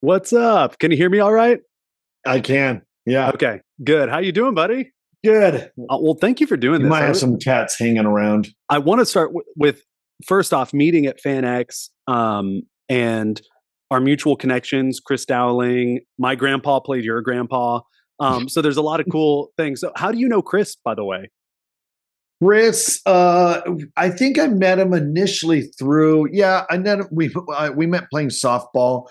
What's up? Can you hear me all right? I can. Yeah. Okay, good. How you doing, buddy? Good. Well, thank you for doing You this. might have some cats hanging around. I want to start with first off meeting at FanX, and our mutual connections. Chris Dowling, my grandpa played your grandpa. So there's a lot of cool things. So how do you know Chris, by the way? Chris, I think I met him initially through, I met him, we met playing softball.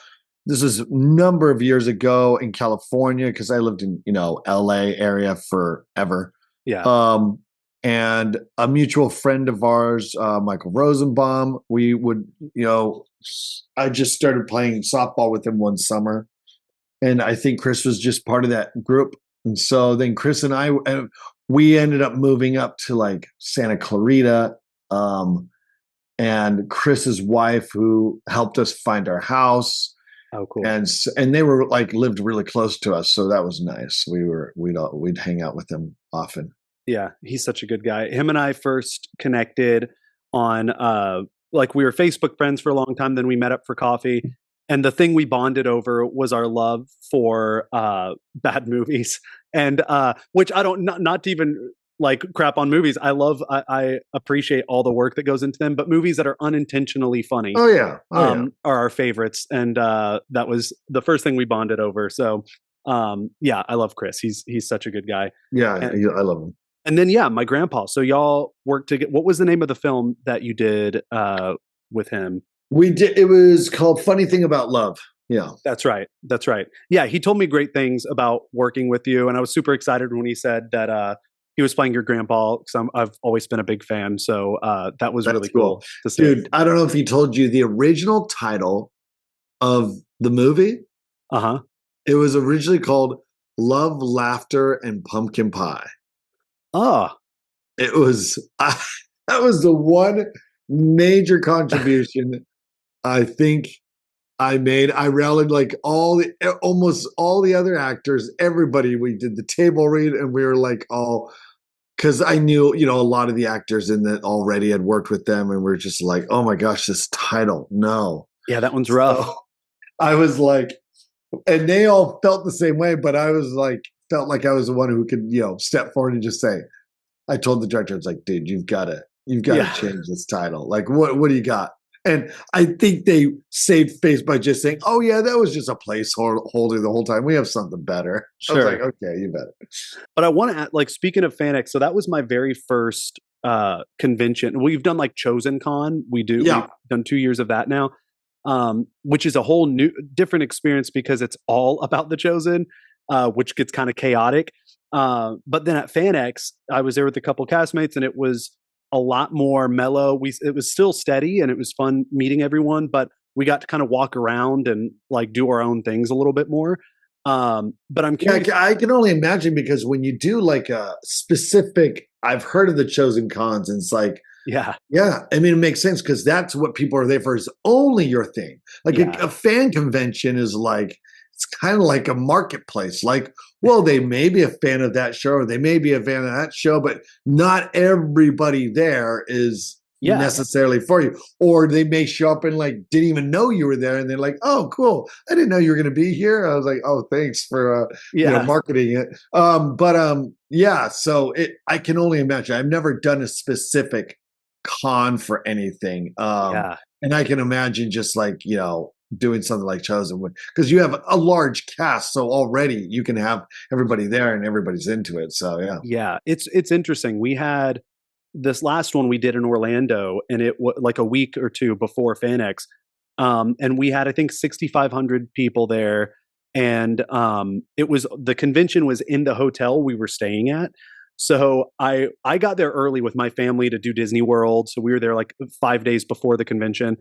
This was a number of years ago in California because I lived in, LA area forever. Yeah. Um, and a mutual friend of ours, Michael Rosenbaum, we would, I just started playing softball with him one summer. And I think Chris was just part of that group. And so then Chris and I, we ended up moving up to like Santa Clarita. And Chris's wife, who helped us find our house, Oh, cool. and they were like lived really close to us, so that was nice. We'd hang out with them often. Yeah, he's such a good guy. Him and I first connected on like we were Facebook friends for a long time, then we met up for coffee. And the thing we bonded over was our love for bad movies. And which I don't not to even like crap on movies. I appreciate all the work that goes into them, but movies that are unintentionally funny Oh yeah. Yeah. are our favorites. And that was the first thing we bonded over. So yeah, I love Chris. He's such a good guy. Yeah, And, I love him. and then yeah, my grandpa. So y'all worked to get. What was the name of the film that you did with him? We did. It was called Funny Thing About Love. Yeah. That's right. That's right. Yeah, he told me great things about working with you, and I was super excited when he said that he was playing your grandpa because I've always been a big fan. So that was That's really cool to see. Dude, I don't know if he told you the original title of the movie. Uh huh. It was originally called Love, Laughter, and Pumpkin Pie. Oh, It was that was the one major contribution I think I made. I rallied like almost all the other actors, everybody. We did the table read, and we were like all because I knew a lot of the actors in that already had worked with them, and we're just like, oh my gosh, this title, no. yeah, that one's rough. So I was like, and they all felt the same way, but I was like, felt like I was the one who could step forward and just say, I told the director, I was like, dude, you've got to change this title. Like, what do you got? And I think they saved face by just saying, oh yeah, that was just a placeholder the whole time. We have something better. Sure. I was like, okay, you bet. But I want to like speaking of FanX, so that was my very first convention. We've done like Chosen Con. We've done 2 years of that now. Which is a whole new different experience because it's all about the Chosen, which gets kind of chaotic. But then at FanX, I was there with a couple castmates, and it was a lot more mellow. It was still steady, and it was fun meeting everyone, but we got to kind of walk around and like do our own ththings a little bit more. But I'm curious. Yeah, I can only imagine because when you do like a specific, I've heard of the Chosen Cons, and it's like, yeah. I mean, it makes sense because that's what people are there for, is only your thing. Like a fan convention is like, it's kind of like a marketplace. Like, well, they may be a fan of that show, or they may be a fan of that show, but not everybody there is necessarily for you. Or they may show up and like didn't even know you were there, and they're like, "Oh, cool! I didn't know you were going to be here." I was like, "Oh, thanks for marketing it." So I can only imagine. I've never done a specific con for anything, and I can imagine just like doing something like Chosen, because you have a large cast, so already you can have everybody there and everybody's into it. So yeah, it's interesting. We had this last one we did in Orlando, and it was like a week or two before FanX, and we had I think 6,500 people there, and it was the convention was in the hotel we were staying at. So I got there early with my family to do Disney World, so we were there like 5 days before the convention.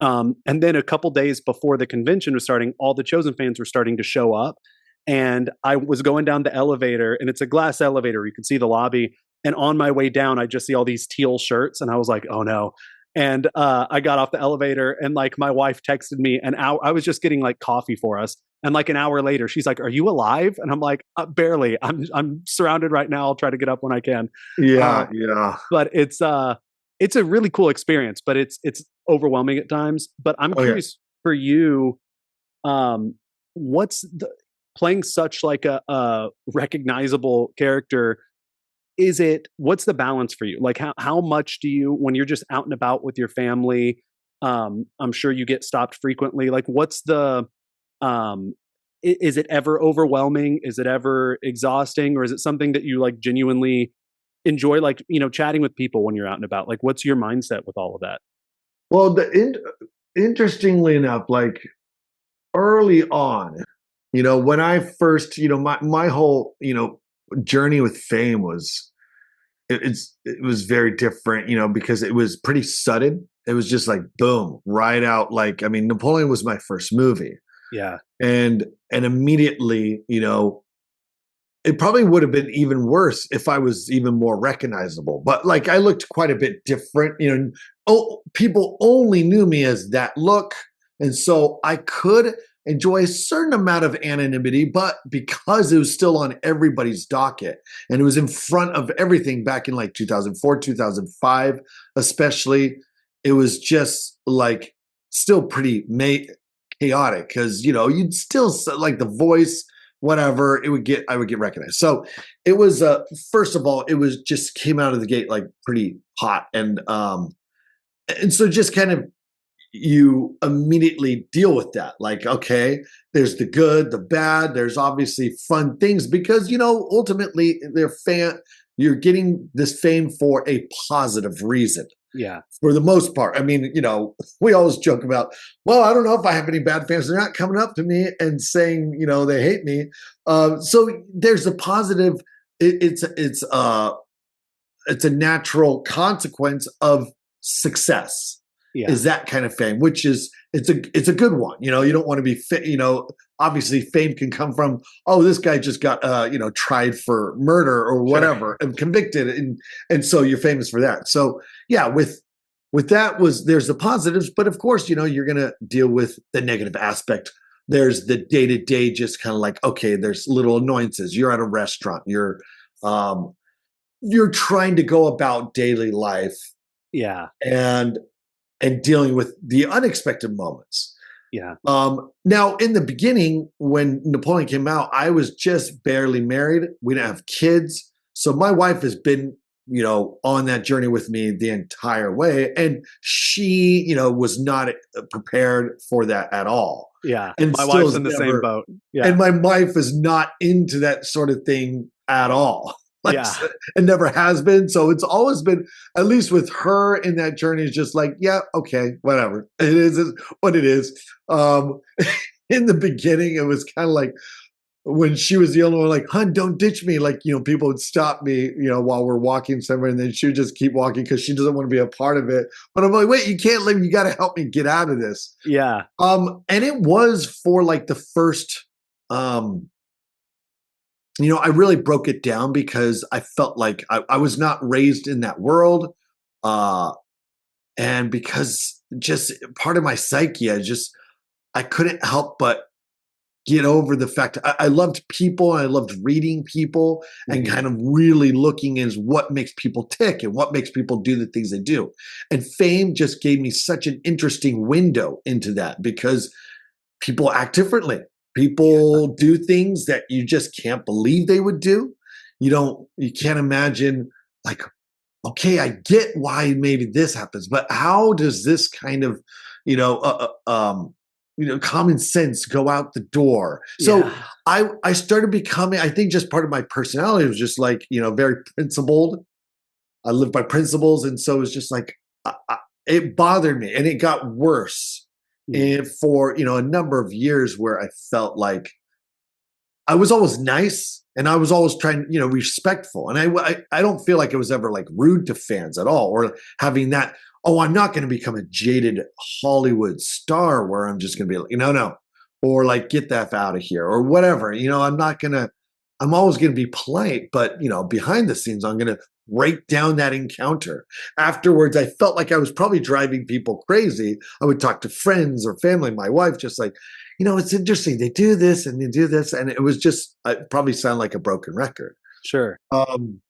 And then a couple days before the convention was starting, all the Chosen fans were starting to show up. And I was going down the elevator, and it's a glass elevator. You can see the lobby. And on my way down, I just see all these teal shirts. And I was like, oh no. And I got off the elevator, and like my wife texted me, and I was just getting like coffee for us. And like an hour later, she's like, "Are you alive?" And I'm like, "Barely. I'm surrounded right now. I'll try to get up when I can." Yeah. But it's a really cool experience, but it's overwhelming at times. But I'm curious for you, what's the playing such like a recognizable character, is it what's the balance for you? Like how much do you, when you're just out and about with your family, I'm sure you get stopped frequently. Like what's the um is it ever overwhelming? Is it ever exhausting, or is it something that you like genuinely enjoy, like, chatting with people when you're out and about? Like what's your mindset with all of that? Well, interestingly enough, like early on, when I first, my whole, journey with fame was it was very different, because it was pretty sudden. It was just like boom, right out. Like, I mean, Napoleon was my first movie, Yeah. and immediately, it probably would have been even worse if I was even more recognizable. But like, I looked quite a bit different. Oh, people only knew me as that look, and so I could enjoy a certain amount of anonymity. But because it was still on everybody's docket, and it was in front of everything back in like 2004, 2005, especially, it was just like still pretty chaotic because you'd still like the voice whatever I would get recognized. So it was first of all, it was just came out of the gate like pretty hot, and so just kind of you immediately deal with that. Like, okay, there's the good, the bad, there's obviously fun things because ultimately you're getting this fame for a positive reason Yeah. for the most part. I mean, we always joke about, well, I don't know if I have any bad fans. They're not coming up to me and saying, they hate me. So there's a positive. It's a natural consequence of success. Yeah. Is that kind of fame, which is it's a good one. You don't want to be obviously fame can come from, oh, this guy just got tried for murder or whatever and convicted, and so you're famous for that. So yeah, with that there's the positives, but of course, you're gonna deal with the negative aspect. There's the day-to-day, just kind of like, okay, there's little annoyances. You're at a restaurant, um you're trying to go about daily life, Yeah. and dealing with the unexpected moments. Yeah. Now, in the beginning, when Napoleon came out, I was just barely married. We didn't have kids. So my wife has been, on that journey with me the entire way. And she, was not prepared for that at all. Yeah. And My still wife's is in the same never, boat. Yeah. and my wife is not into that sort of thing at all. Like, Yeah. it never has been. So it's always been, at least with her in that journey, is just like, yeah, okay, whatever. It is what it is. In the beginning, it was kind of like when she was the only one, like, hun, don't ditch me. Like, people would stop me, while we're walking somewhere, and then she would just keep walking because she doesn't want to be a part of it. But I'm like, wait, you can't leave. You got to help me get out of this. Yeah. And it was for like the first, I really broke it down because I felt like I was not raised in that world. Uh, and because just part of my psyche, I couldn't help but get over the fact I loved people and I loved reading people and Mhm. kind of really looking as what makes people tick and what makes people do the things they do. And fame just gave me such an interesting window into that because people act differently. People do things that you just can't believe they would do. You can't imagine, like, okay, I get why maybe this happens, but how does this kind of, you know, common sense go out the door? So Yeah. I started becoming, I think just part of my personality was just like, very principled. I live by principles. And so it's just like, it bothered me and it got worse. Mm. And for, a number of years where I felt like I was always nice and I was always trying, respectful. And I don't feel like it was ever like rude to fans at all or having that, oh, I'm not going to become a jaded Hollywood star where I'm just going to be like, no, or like, get that F out of here or whatever. I'm always going to be polite, but, behind the scenes, I'm going to break down that encounter. Afterwards, I felt like I was probably driving people crazy. I would talk to friends or family, my wife, just like, it's interesting. They do this and they do this. And it was just, I probably sound like a broken record. Sure. Um,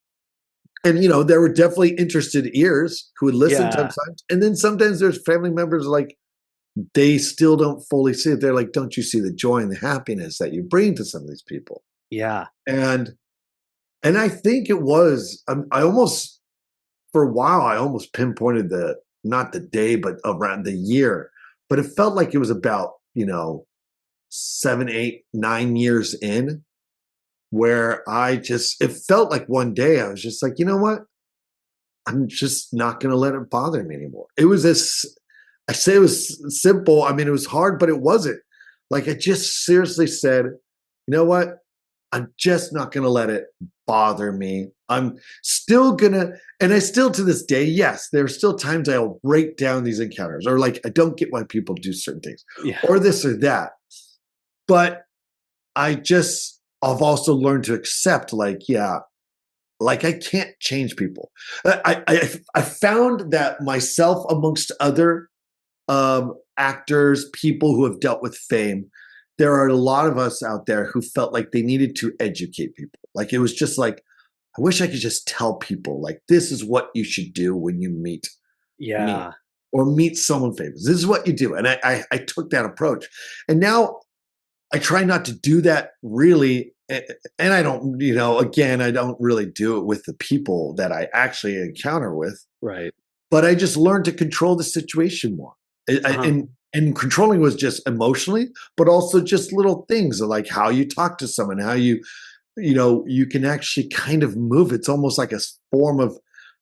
and, there were definitely interested ears who would listen Yeah. sometimes. And then sometimes there's family members like, they still don't fully see it. They're like, don't you see the joy and the happiness that you bring to some of these people? Yeah. And I think it was, I almost, for a while, I almost pinpointed not the day, but around the year. But it felt like it was about, 7, 8, 9 years in, where it felt like one day I was just like, you know what? I'm just not going to let it bother me anymore. It was this, I say it was simple. I mean, it was hard, but it wasn't. Like, I just seriously said, you know what? I'm just not going to let it bother me. I'm still going to, and I still to this day, yes, there are still times I'll break down these encounters, or like, I don't get why people do certain things Yeah. or this or that. But I've also learned to accept, like, yeah, like I can't change people. I found that myself amongst other actors, people who have dealt with fame, there are a lot of us out there who felt like they needed to educate people. Like it was just like, I wish I could just tell people, like, this is what you should do when you meet me Yeah. or meet someone famous. This is what you do. And I took that approach. And now I try not to do that really. And I don't, again, I don't really do it with the people that I actually encounter with, Right. but I just learned to control the situation more. Uh-huh. And controlling was just emotionally, but also just little things like how you talk to someone, how you can actually kind of move. It's almost like a form of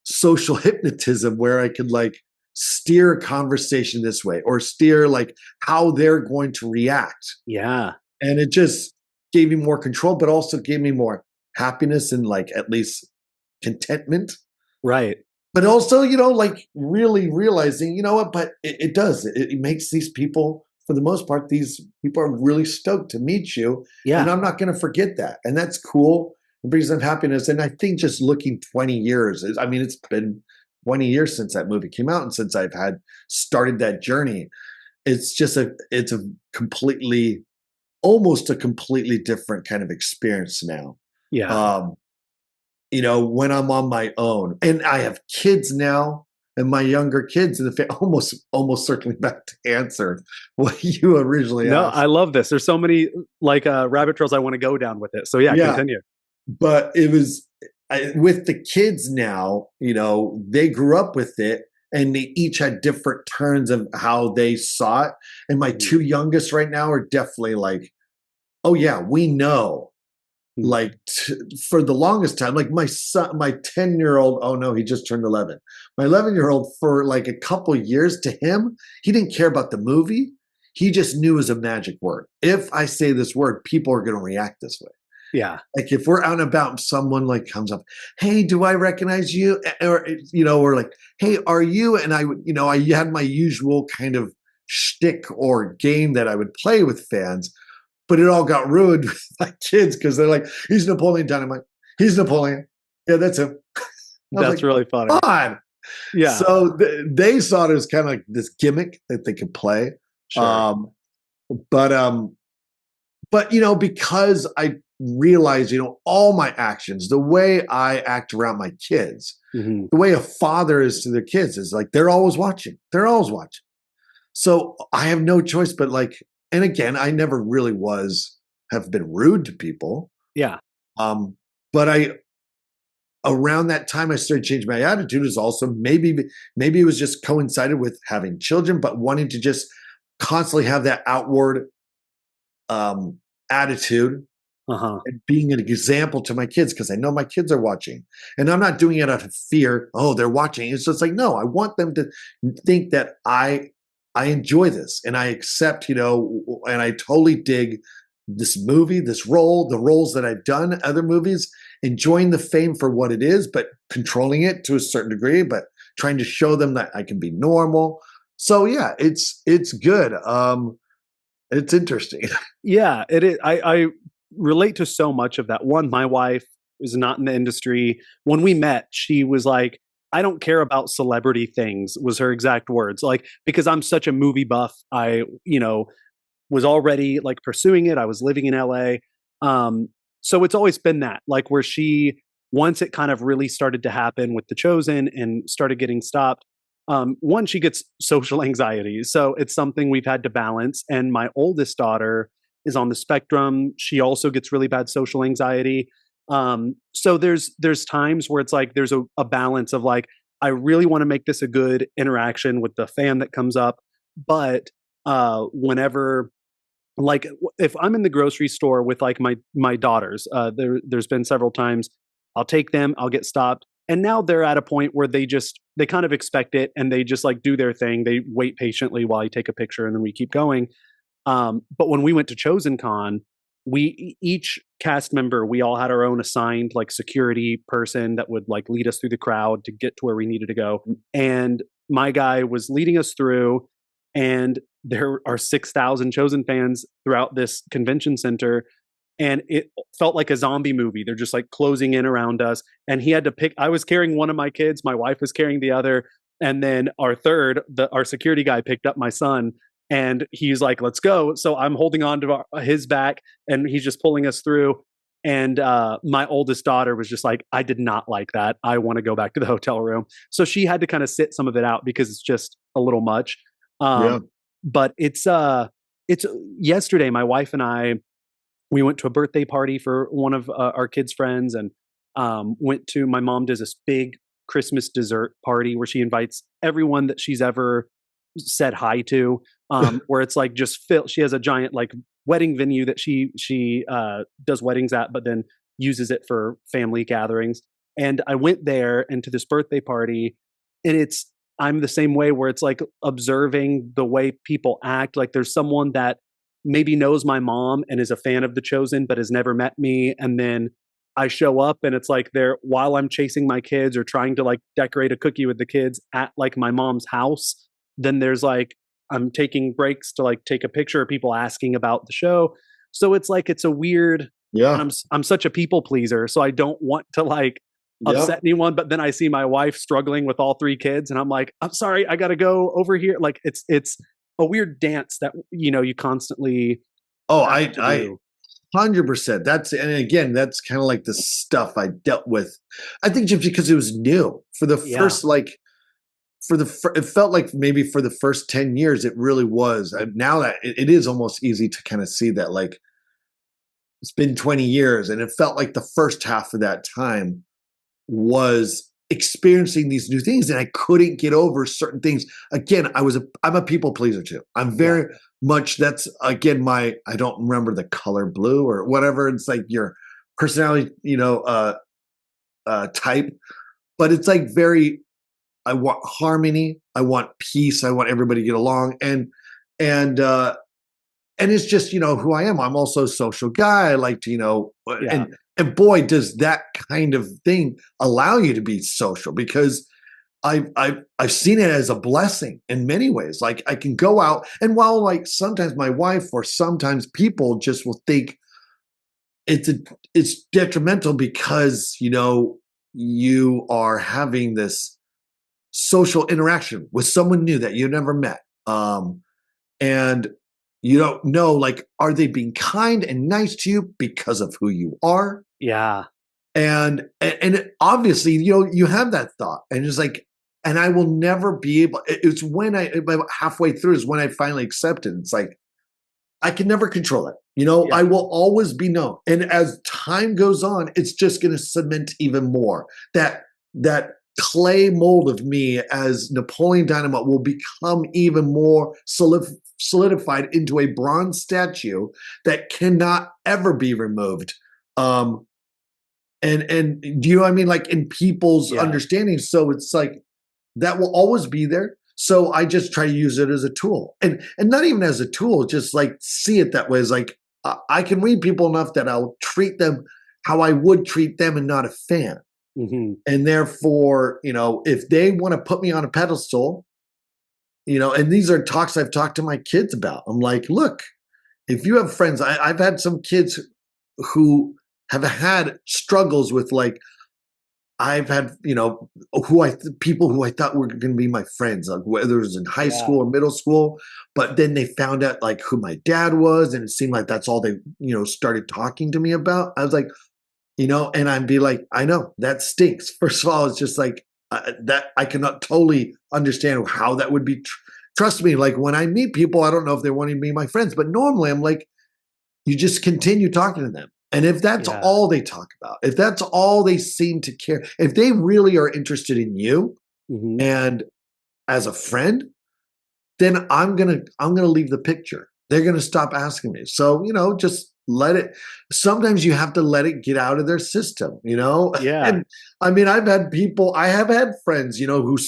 social hypnotism where I could like steer a conversation this way or steer like how they're going to react. Yeah. And it just gave me more control, but also gave me more happiness and like at least contentment. Right. But also, like really realizing, you know what, but it does. It makes these people, for the most part, these people are really stoked to meet you. And Yeah. I'm not going to forget that. And that's cool. It brings them happiness. And I think just looking 20 years, I mean, it's been 20 years since that movie came out and since I've started that journey. It's a completely, almost a completely different kind of experience now. Yeah. Um, when I'm on my own, and I have kids now, and my younger kids, and almost circling back to answer what you originally No, I asked. love this. There's so many like rabbit trails I want to go down with it. So yeah, Yeah, continue. but it was with the kids now. They grew up with it, and they each had different turns of how they saw it. And my Mhm. two youngest right now are definitely like, "Oh yeah, we know." Mhm. Like for the longest time, like my son, my 10-year-old, oh no, he just turned 11. My 11-year-old, for like a couple years, to him, he didn't care about the movie. He just knew it was a magic word. If I say this word, people are going to react this way. Yeah. Like if we're out and about and someone like comes up, hey, do I recognize you? Or like, hey, are you? And I had my usual kind of shtick or game that I would play with fans, but it all got ruined with my kids because they're like, he's Napoleon Dynamite. He's Napoleon. Yeah, that's him. I was That's like, really come funny. on. Yeah. So they saw it as kind of like this gimmick that they could play. Sure. Um, but because I realize, all my actions, the way I act around my kids, Hmm. the way a father is to their kids is like they're always watching. They're always watching. So I have no choice but like, and again, I never really have been rude to people. Yeah. But around that time I started changing my attitude is also maybe it was just coincided with having children, but wanting to just constantly have that outward um, attitude Uh-huh. and being an example to my kids because I know my kids are watching. And I'm not doing it out of fear. Oh, they're watching. It's just like, no, I want them to think that I enjoy this and I accept, and I totally dig this movie, this role, the roles that I've done, other movies, enjoying the fame for what it is, but controlling it to a certain degree, but trying to show them that I can be normal. So yeah, it's good. It's interesting. Yeah, it is. I relate to so much of that. One, my wife is not in the industry. When we met, she was like, I don't care about celebrity things, was her exact words. Like, because I'm such a movie buff, was already like pursuing it. I was living in LA. So it's always been that, like, where once it kind of really started to happen with The Chosen and started getting stopped, one, she gets social anxiety, so it's something we've had to balance. And my oldest daughter is on the spectrum. She also gets really bad social anxiety. So there's times where it's like there's a balance of like I really want to make this a good interaction with the fan that comes up, but whenever like if I'm in the grocery store with like my daughters, there's been several times I'll take them, I'll get stopped, and now they're at a point where they kind of expect it and they just like do their thing. They wait patiently while I take a picture and then we keep going. But when we went to Chosen Con, each cast member, we all had our own assigned like security person that would like lead us through the crowd to get to where we needed to go. And my guy was leading us through, and there are 6,000 Chosen fans throughout this convention center. And it felt like a zombie movie. They're just like closing in around us. And he had to pick, I was carrying one of my kids, my wife was carrying the other. And then our security guy picked up my son, and he's like, let's go. So I'm holding on to his back and he's just pulling us through. And my oldest daughter was just like, I did not like that. I want to go back to the hotel room. So she had to kind of sit some of it out because it's just a little much. Yeah. But it's yesterday, my wife and I, we went to a birthday party for one of our kids' friends, and my mom does this big Christmas dessert party where she invites everyone that she's ever said hi to, where it's like just she has a giant like wedding venue that she does weddings at, but then uses it for family gatherings. And I went there and to this birthday party, and I'm the same way where it's like observing the way people act. Like there's someone that maybe knows my mom and is a fan of The Chosen, but has never met me. And then I show up and it's like while I'm chasing my kids or trying to like decorate a cookie with the kids at like my mom's house, then there's like, I'm taking breaks to like take a picture of people asking about the show. So it's like, it's a weird, Yeah. and I'm such a people pleaser. So I don't want to like upset anyone, but then I see my wife struggling with all three kids and I'm like, I'm sorry, I got to go over here. Like it's a weird dance that, you constantly. Oh, I 100%. And again, that's kind of like the stuff I dealt with. I think just because it was new for the first, like, it felt like maybe for the first 10 years, it really was. Now that it is almost easy to kind of see that, like, it's been 20 years and it felt like the first half of that time was experiencing these new things and I couldn't get over certain things. Again, I'm a people pleaser too. I'm very much, that's again, I don't remember the color blue or whatever. It's like your personality, type, but it's like I want harmony. I want peace. I want everybody to get along. And it's just, who I am. I'm also a social guy. I like to, and boy, does that kind of thing allow you to be social, because I've seen it as a blessing in many ways. Like I can go out, and while like sometimes my wife or sometimes people just will think it's detrimental because you are having this social interaction with someone new that you never met, and you don't know, like, are they being kind and nice to you because of who you are? Yeah. And obviously, you have that thought, and it's like, and I will never be able. It's when about halfway through is when I finally accepted. It's like I can never control it. I will always be known, and as time goes on, it's just going to cement even more that clay mold of me as Napoleon Dynamite will become even more solidified into a bronze statue that cannot ever be removed. And do you know what I mean? Like in people's understanding. So it's like that will always be there. So I just try to use it as a tool, and not even as a tool, just like see it that way. As like I can read people enough that I'll treat them how I would treat them and not a fan. Mm-hmm. And therefore, if they want to put me on a pedestal, and these are talks I've talked to my kids about. I'm like, look, if you have friends, I've had some kids who have had struggles with, like, I've had, people who I thought were going to be my friends, like whether it was in high school or middle school, but then they found out like who my dad was, and it seemed like that's all they, started talking to me about. I was like, and I'd be like, I know that stinks. First of all, it's just like, that I cannot totally understand how that would be. Trust me, like when I meet people, I don't know if they want to be my friends, but normally I'm like, you just continue talking to them. And if that's Yeah. all they talk about, if that's all they seem to care, if they really are interested in you Hmm. and as a friend, then I'm gonna leave the picture. They're gonna stop asking me. So, just let it. Sometimes you have to let it get out of their system. Yeah. And I mean, I have had friends, who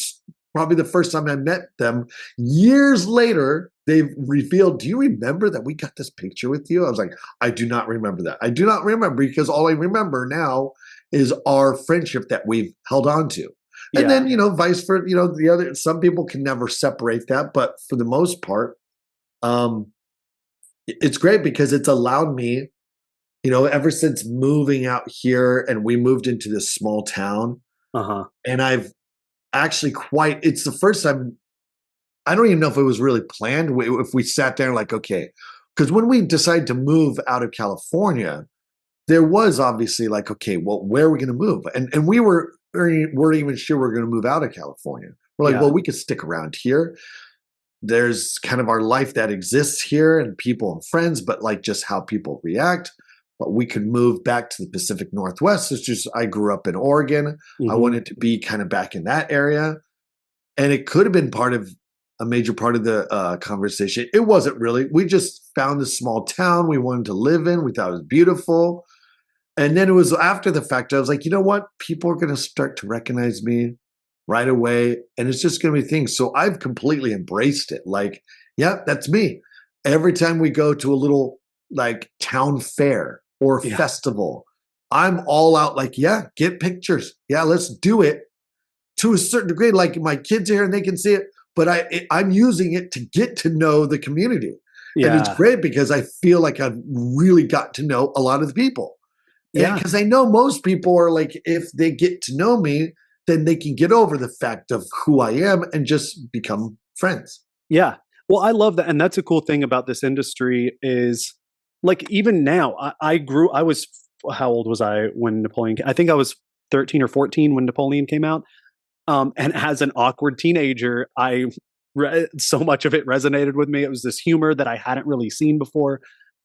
probably the first time I met them, years later, they've revealed, do you remember that we got this picture with you? I was like, I do not remember that. I do not remember because all I remember now is our friendship that we've held on to. And Yeah. then, vice versa, the other, some people can never separate that. But for the most part, um, it's great because it's allowed me, ever since moving out here and we moved into this small town, Uh-huh. and I've actually it's the first time, I don't even know if it was really planned. If we sat there like, okay, because when we decided to move out of California, there was obviously like, okay, well, where are we going to move? And weren't even sure we are going to move out of California. We're like, Yeah. well, we could stick around here. There's kind of our life that exists here and people and friends, but like just how people react. But we could move back to the Pacific Northwest. It's just, I grew up in Oregon. I Hmm. wanted to be kind of back in that area. And it could have been a major part of the conversation. It wasn't really. We just found this small town we wanted to live in. We thought it was beautiful. And then it was after the fact, I was like, you know what? People are going to start to recognize me right away. And it's just going to be things. So I've completely embraced it. Like, yeah, that's me. Every time we go to a little like town fair or Yeah. festival, I'm all out like, yeah, get pictures. Yeah, let's do it to a certain degree. Like my kids are here and they can see it, but I'm using it to get to know the community. And it's Yeah. great because I feel like I've really got to know a lot of the people. Yeah. Because I know most people are like, if they get to know me, then they can get over the fact of who I am and just become friends. Yeah. Well, I love that. And that's a cool thing about this industry is like even now, I was, how old was I when Napoleon, I think I was 13 or 14 when Napoleon came out. And as an awkward teenager, so much of it resonated with me. It was this humor that I hadn't really seen before.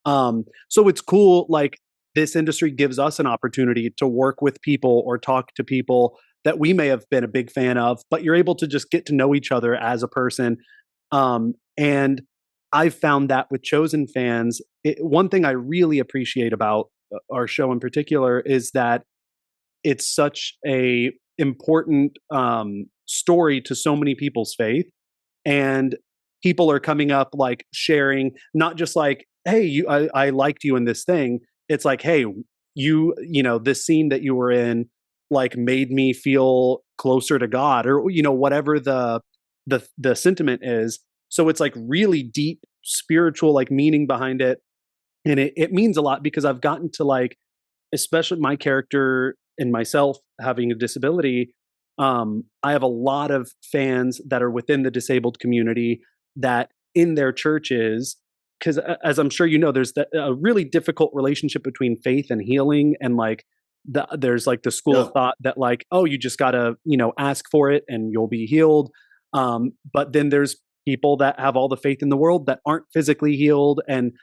So it's cool. Like this industry gives us an opportunity to work with people or talk to people that we may have been a big fan of, but you're able to just get to know each other as a person. And I've found that with chosen fans, one thing I really appreciate about our show in particular is that it's such a important story to so many people's faith, and people are coming up like sharing not just like, hey, I liked you in this thing. It's like, hey, this scene that you were in like made me feel closer to God, or whatever the sentiment is. So it's like really deep spiritual like meaning behind it, and it means a lot because I've gotten to like, especially my character and myself having a disability, I have a lot of fans that are within the disabled community that in their churches, because as I'm sure you know, there's a really difficult relationship between faith and healing, and like there's like the school Yeah. of thought that like, oh, you just gotta ask for it and you'll be healed. But then there's people that have all the faith in the world that aren't physically healed and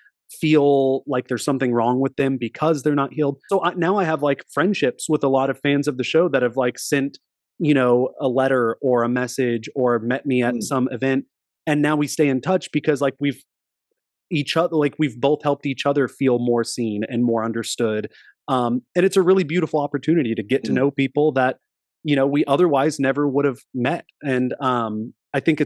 feel like there's something wrong with them because they're not healed. So now I have like friendships with a lot of fans of the show that have like sent, a letter or a message or met me at Mm. some event. And now we stay in touch because like we've both helped each other feel more seen and more understood. And it's a really beautiful opportunity to get to Mm. know people that, we otherwise never would have met. And I think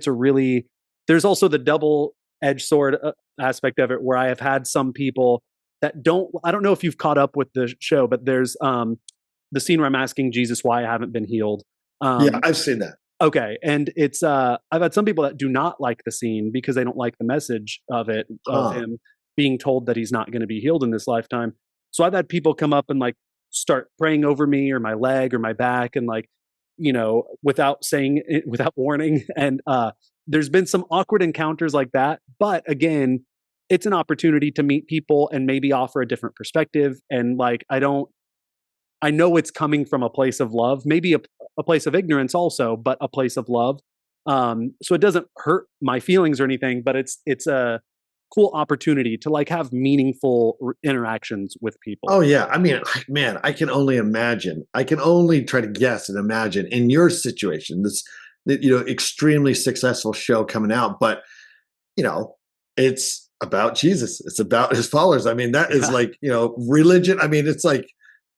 there's also the double edged sword aspect of it where I have had some people that I don't know if you've caught up with the show, but there's the scene where I'm asking Jesus why I haven't been healed. Yeah, Um, I've seen that. okay. And it's, I've had some people that do not like the scene because they don't like the message of it, of Huh. him being told that he's not going to be healed in this lifetime. So I've had people come up and like start praying over me or my leg or my back and like, without saying it, without warning. And, there's been some awkward encounters like that. But again, it's an opportunity to meet people and maybe offer a different perspective. And like, I know it's coming from a place of love, maybe a place of ignorance also, but a place of love. So it doesn't hurt my feelings or anything, but it's a cool opportunity to like have meaningful interactions with people. Oh yeah, I mean, man, I can only imagine. I can only try to guess and imagine in your situation, this extremely successful show coming out, but you know, it's about Jesus. It's about his followers. I mean, that is Yeah. like, religion. I mean, it's like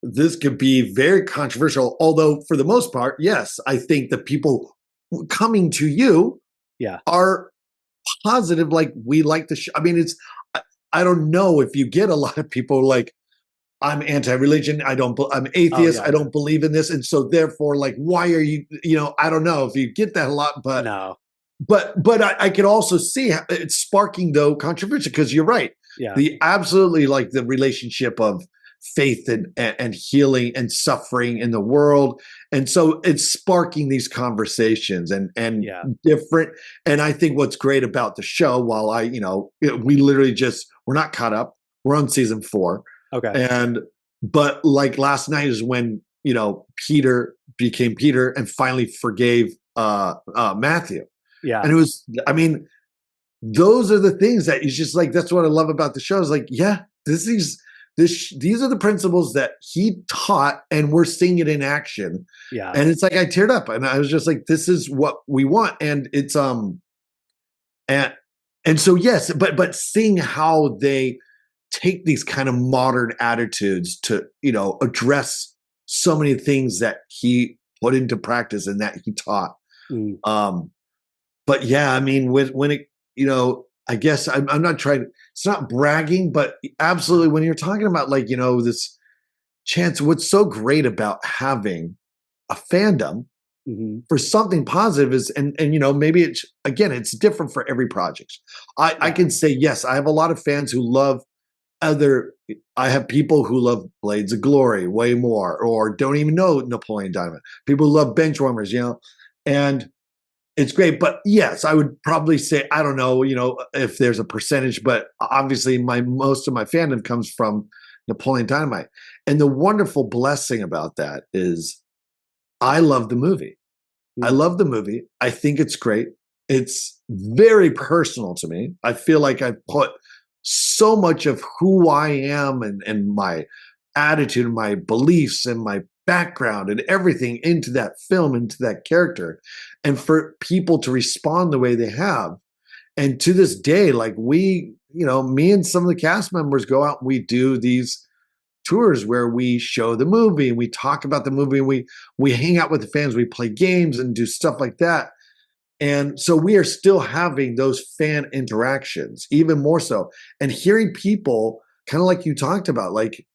this could be very controversial, although for the most part, yes, I think the people coming to you Yeah. are positive, like we like the show. I mean, I don't know if you get a lot of people like, I'm anti-religion. I'm Oh atheist. I yeah. don't believe in this. And so therefore, like, why are you, I don't know if you get that a lot, but No. I could also see how it's sparking though controversy because you're right. Yeah. The absolutely like the relationship of faith and healing and suffering in the world. And so it's sparking these conversations and Yeah. different. And I think what's great about the show, while we literally we're not caught up. We're on season 4. Okay. But like last night is when, Peter became Peter and finally forgave Matthew. Yeah. And it was, I mean, those are the things that he's just like, that's what I love about the show is like, yeah, these are the principles that he taught and we're seeing it in action. Yeah. And it's like, I teared up and I was just like, this is what we want. And it's, and so, yes, but seeing how they take these kind of modern attitudes to, address so many things that he put into practice and that he taught. Mm. But yeah, I mean, when it, I guess I'm not trying. It's not bragging, but absolutely, when you're talking about like this chance, what's so great about having a fandom Mhm. for something positive is, and maybe it's different for every project. I Yeah. can say yes, I have a lot of fans who love other. I have people who love Blades of Glory way more, or don't even know Napoleon Dynamite. People who love Benchwarmers, and it's great. But yes, I would probably say, I don't know, if there's a percentage, but obviously most of my fandom comes from Napoleon Dynamite. And the wonderful blessing about that is I love the movie. I Mm. love the movie. I think it's great. It's very personal to me. I feel like I put so much of who I am and my attitude and my beliefs and my background and everything into that film, into that character. And for people to respond the way they have. And to this day, like me and some of the cast members go out and we do these tours where we show the movie and we talk about the movie and we hang out with the fans, we play games and do stuff like that. And so we are still having those fan interactions, even more so. And hearing people kind of like you talked about, like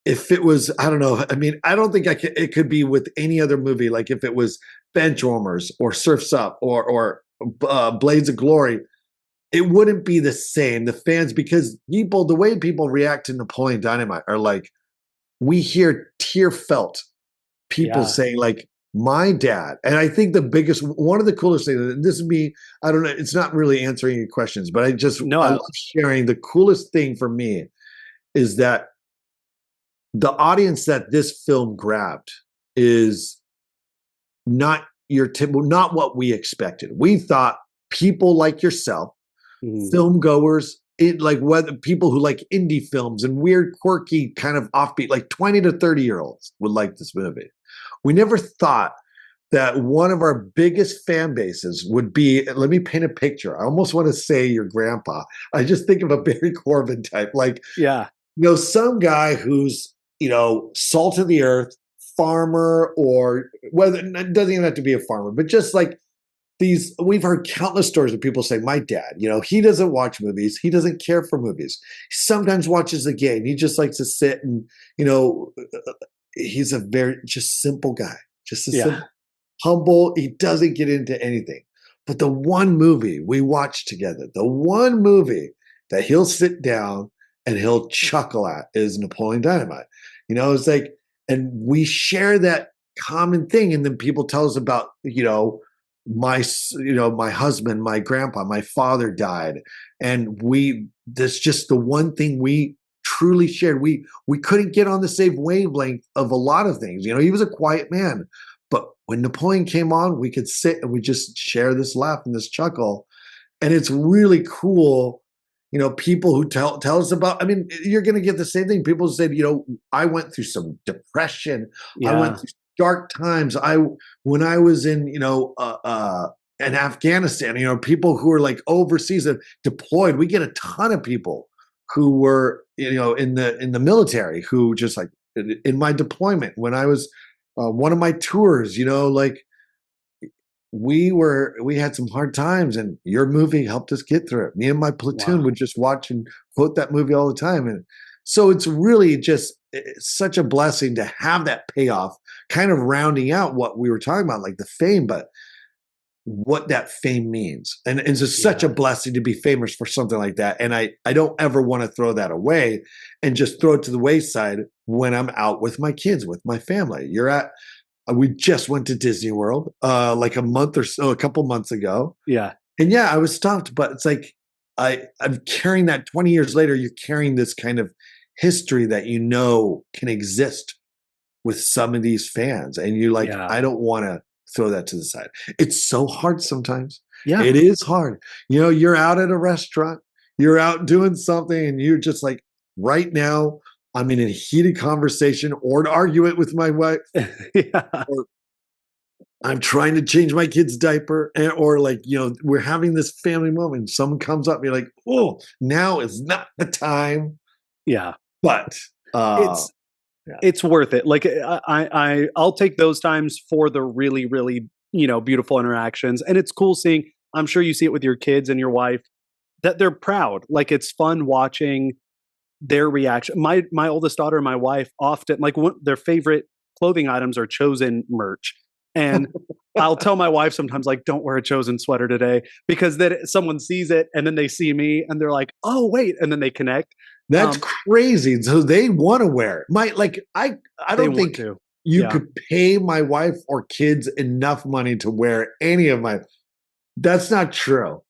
if it was, I don't know. I mean, I don't think it could be with any other movie. Like if it was Benchwarmers or Surf's Up or Blades of Glory, it wouldn't be the same. The fans, because the way people react to Napoleon Dynamite are like, we hear tear felt people Yeah. saying like, my dad. And I think one of the coolest things, and this would be, I don't know, it's not really answering your questions, but No, I love sharing. The coolest thing for me is that the audience that this film grabbed is not not what we expected. We thought people like yourself, mhm. film goers, like whether people who like indie films and weird, quirky, kind of offbeat, like 20 to 30-year-olds would like this movie. We never thought that one of our biggest fan bases would be, let me paint a picture. I almost want to say your grandpa. I just think of a Barry Corbin type, like, Yeah. some guy who's, salt of the earth, farmer, or whether it doesn't even have to be a farmer, but just like we've heard countless stories of people say, my dad, he doesn't watch movies. He doesn't care for movies. He sometimes watches the game. He just likes to sit and, he's a very just simple guy, just a Yeah. simple, humble. He doesn't get into anything. But the one movie we watch together, the one movie that he'll sit down and he'll chuckle at is Napoleon Dynamite. It's like, and we share that common thing. And then people tell us about, my husband, my grandpa, my father died. And that's just the one thing we truly shared. We couldn't get on the same wavelength of a lot of things. He was a quiet man, but when Napoleon came on, we could sit and we just share this laugh and this chuckle, and it's really cool. People who tell us about. I mean, you're going to get the same thing. People said, I went through some depression. I went Yeah. through dark times. When I was in, in Afghanistan, people who are like overseas and deployed. We get a ton of people who were, in the military, who just like in my deployment when I was one of my tours, like we had some hard times, and your movie helped us get through it. Me and my platoon Wow. would just watch and quote that movie all the time. And so it's really just it's such a blessing to have that payoff, kind of rounding out what we were talking about, like the fame, but what that fame means. And it's just such a Yeah. blessing to be famous for something like that. And I don't ever want to throw that away and just throw it to the wayside when I'm out with my kids, with my family. We just went to Disney World like a couple months ago. Yeah. And yeah, I was stumped, but it's like I'm carrying that 20 years later. You're carrying this kind of history that can exist with some of these fans. And you're like, Yeah. I don't want to throw that to the side. It's so hard sometimes. Yeah. It is hard. You're out at a restaurant, you're out doing something, and you're just like, right now, I'm in a heated conversation or to argue it with my wife, Yeah. or I'm trying to change my kid's diaper, or like, we're having this family moment. And someone comes up, and you're like, oh, now is not the time. Yeah. But It's yeah. it's worth it. Like I'll take those times for the really, really, beautiful interactions. And it's cool seeing, I'm sure you see it with your kids and your wife, that they're proud. Like it's fun watching their reaction. My oldest daughter and my wife often, like, their favorite clothing items are Chosen merch. And I'll tell my wife sometimes, like, don't wear a Chosen sweater today, because then someone sees it and then they see me and they're like, oh wait, and then they connect. That's crazy. So they want to wear it. I They don't want think to. you Yeah. could pay my wife or kids enough money to wear any of my. That's not true.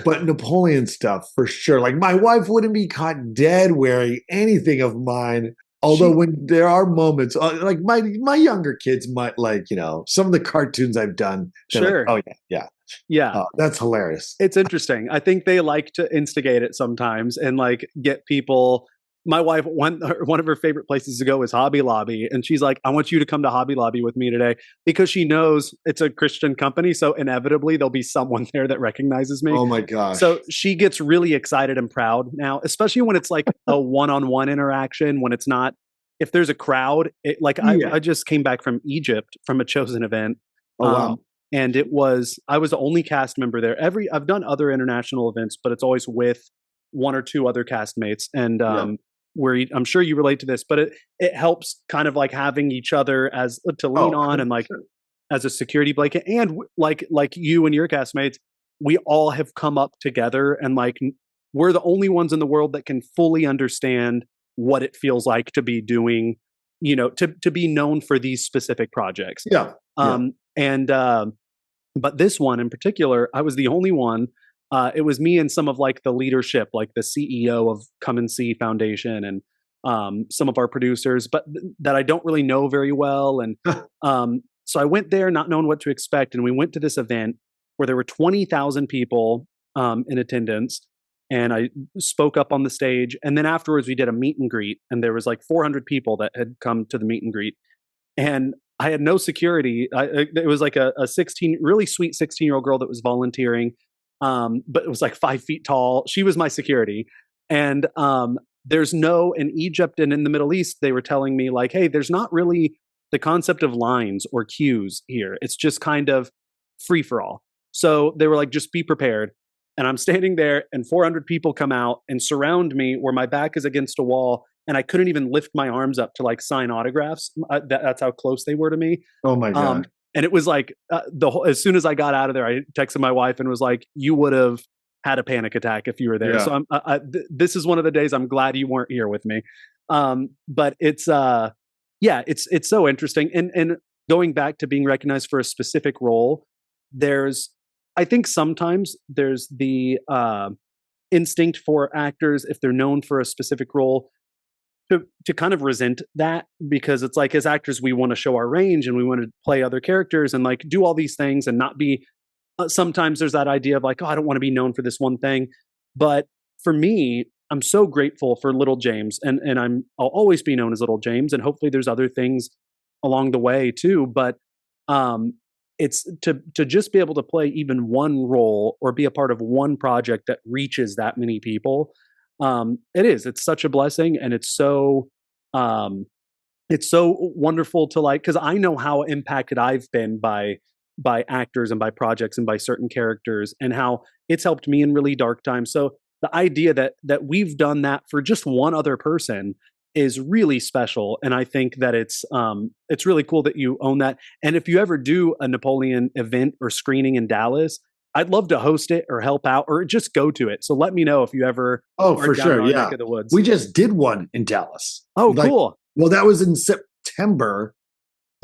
But Napoleon stuff for sure. Like my wife wouldn't be caught dead wearing anything of mine. Although She when there are moments, like my younger kids might like, some of the cartoons I've done. They're like, Sure. oh yeah, yeah, Yeah. that's hilarious. It's interesting. I think they like to instigate it sometimes and like get people. My wife, one of her favorite places to go is Hobby Lobby, and she's like, "I want you to come to Hobby Lobby with me today," because she knows it's a Christian company, so inevitably there'll be someone there that recognizes me. Oh my So gosh. she gets really excited and proud now, especially when it's like a one-on-one interaction. When it's not, if there's a crowd, like Yeah. I just came back from Egypt from a Chosen event, Oh um, wow. and I was the only cast member there. I've done other international events, but it's always with one or two other castmates, and Yeah. I'm sure you relate to this, but it helps kind of like having each other as to lean Oh, on, and like 100%. as a security blanket, and like you and your castmates, we all have come up together, and like we're the only ones in the world that can fully understand what it feels like to be doing, to be known for these specific projects. Yeah. Yeah. And But this one in particular, I was the only one. It was me and some of like the leadership, like the CEO of Come and See Foundation, and some of our producers, but that I don't really know very well. And so I went there not knowing what to expect, and we went to this event where there were 20,000 people in attendance. And I spoke up on the stage, and then afterwards we did a meet and greet, and there was like 400 people that had come to the meet and greet, and I had no security. It was like a 16, really sweet 16-year-old girl that was volunteering, but it was like 5 feet tall. She was my security. And there's no, in Egypt and in the Middle East, they were telling me, like, hey, there's not really the concept of lines or cues here. It's just kind of free for all. So they were like, just be prepared. And I'm standing there, and 400 people come out and surround me where my back is against a wall, and I couldn't even lift my arms up to like sign autographs. That's how close they were to me. Oh my Um, god. and it was like as soon as I got out of there, I texted my wife and was like, "You would have had a panic attack if you were there." Yeah. So this is one of the days I'm glad you weren't here with me. But yeah, it's so interesting. And going back to being recognized for a specific role, I think sometimes there's the instinct for actors, if they're known for a specific role, to kind of resent that, because it's like, as actors, we want to show our range and we want to play other characters and like do all these things and not be. Sometimes there's that idea of like, oh, I don't want to be known for this one thing. But for me, I'm so grateful for Little James, and I'll always be known as Little James, and hopefully there's other things along the way too. But um, it's to just be able to play even one role or be a part of one project that reaches that many people. It's such a blessing, and um, it's so wonderful to like, because I know how impacted I've been by actors and by projects and by certain characters, and how it's helped me in really dark times. So the idea that we've done that for just one other person is really special, and I think that it's really cool that you own that. And if you ever do a Napoleon event or screening in Dallas, I'd love to host it or help out or just go to it. So let me know if you ever Oh, are for down in sure. our Yeah. neck of the woods. We just did one in Dallas. Oh, Like, cool. well, that was in September.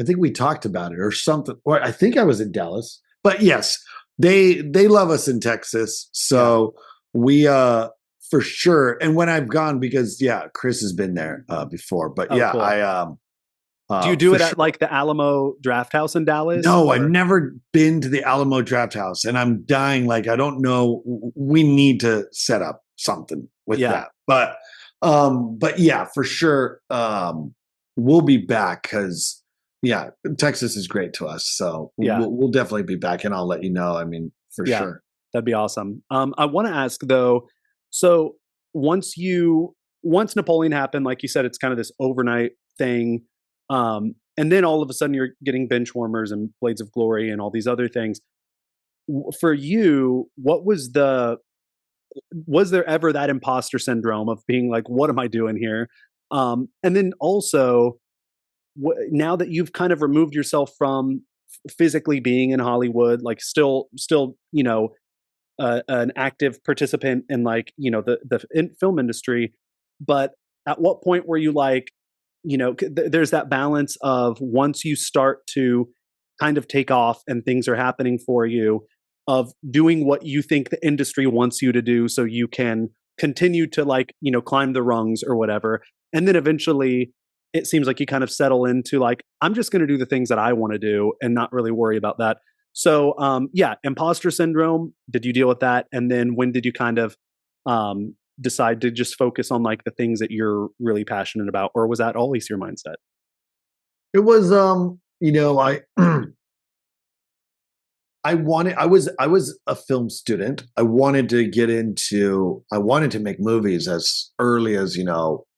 I think we talked about it or something. Or I think I was in Dallas. But yes, they love us in Texas. So we for sure. And when I've gone, because yeah, Chris has been there before. But Oh, yeah, cool. Do you do for it at sure. like the Alamo Draft House in Dallas? No, I've or- never been to the Alamo Draft House, and I'm dying. Like, I don't know. We need to set up something with Yeah. that. But yeah, for sure, we'll be back because yeah, Texas is great to us. So Yeah. we'll definitely be back, and I'll let you know. I mean, for Yeah. sure. That'd be awesome. I want to ask though. So once Napoleon happened, like you said, it's kind of this overnight thing, and then all of a sudden you're getting Benchwarmers and Blades of Glory and all these other things. For you, was there ever that imposter syndrome of being like, what am I doing here? And then also, now that you've kind of removed yourself from physically being in Hollywood, like still, an active participant in like, the film industry, but at what point were you like, there's that balance of once you start to kind of take off and things are happening for you, of doing what you think the industry wants you to do so you can continue to like, climb the rungs or whatever. And then eventually it seems like you kind of settle into like, I'm just going to do the things that I want to do and not really worry about that. So, yeah, imposter syndrome. Did you deal with that? And then when did you kind of decide to just focus on like the things that you're really passionate about, or was that always your mindset? It was I I was a film student. I wanted to make movies as early as,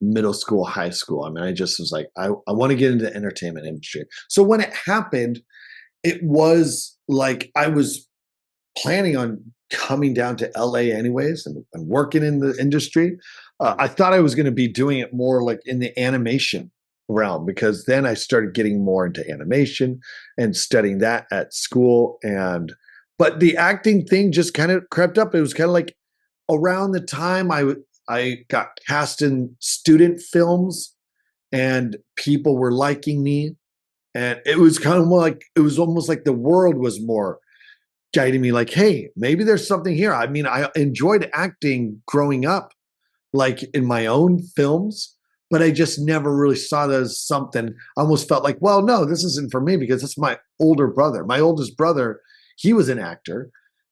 middle school, high school. I mean, I just was like, I want to get into the entertainment industry. So when it happened, it was like I was planning on coming down to LA anyways and working in the industry. I thought I was going to be doing it more like in the animation realm, because then I started getting more into animation and studying that at school. But the acting thing just kind of crept up. It was kind of like around the time I got cast in student films and people were liking me. And it was kind of more like, it was almost like the world was more guiding me, like, hey, maybe there's something here. I mean, I enjoyed acting growing up, like in my own films, but I just never really saw that as something. I almost felt like, well, no, this isn't for me because it's my older brother. My oldest brother, he was an actor,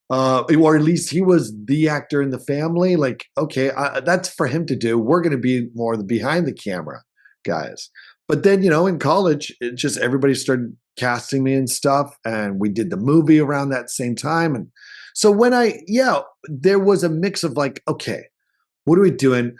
or at least he was the actor in the family. Like, okay, that's for him to do. We're going to be more the behind the camera guys. But then, in college, it just everybody started casting me and stuff, and we did the movie around that same time. And so there was a mix of like, okay, what are we doing?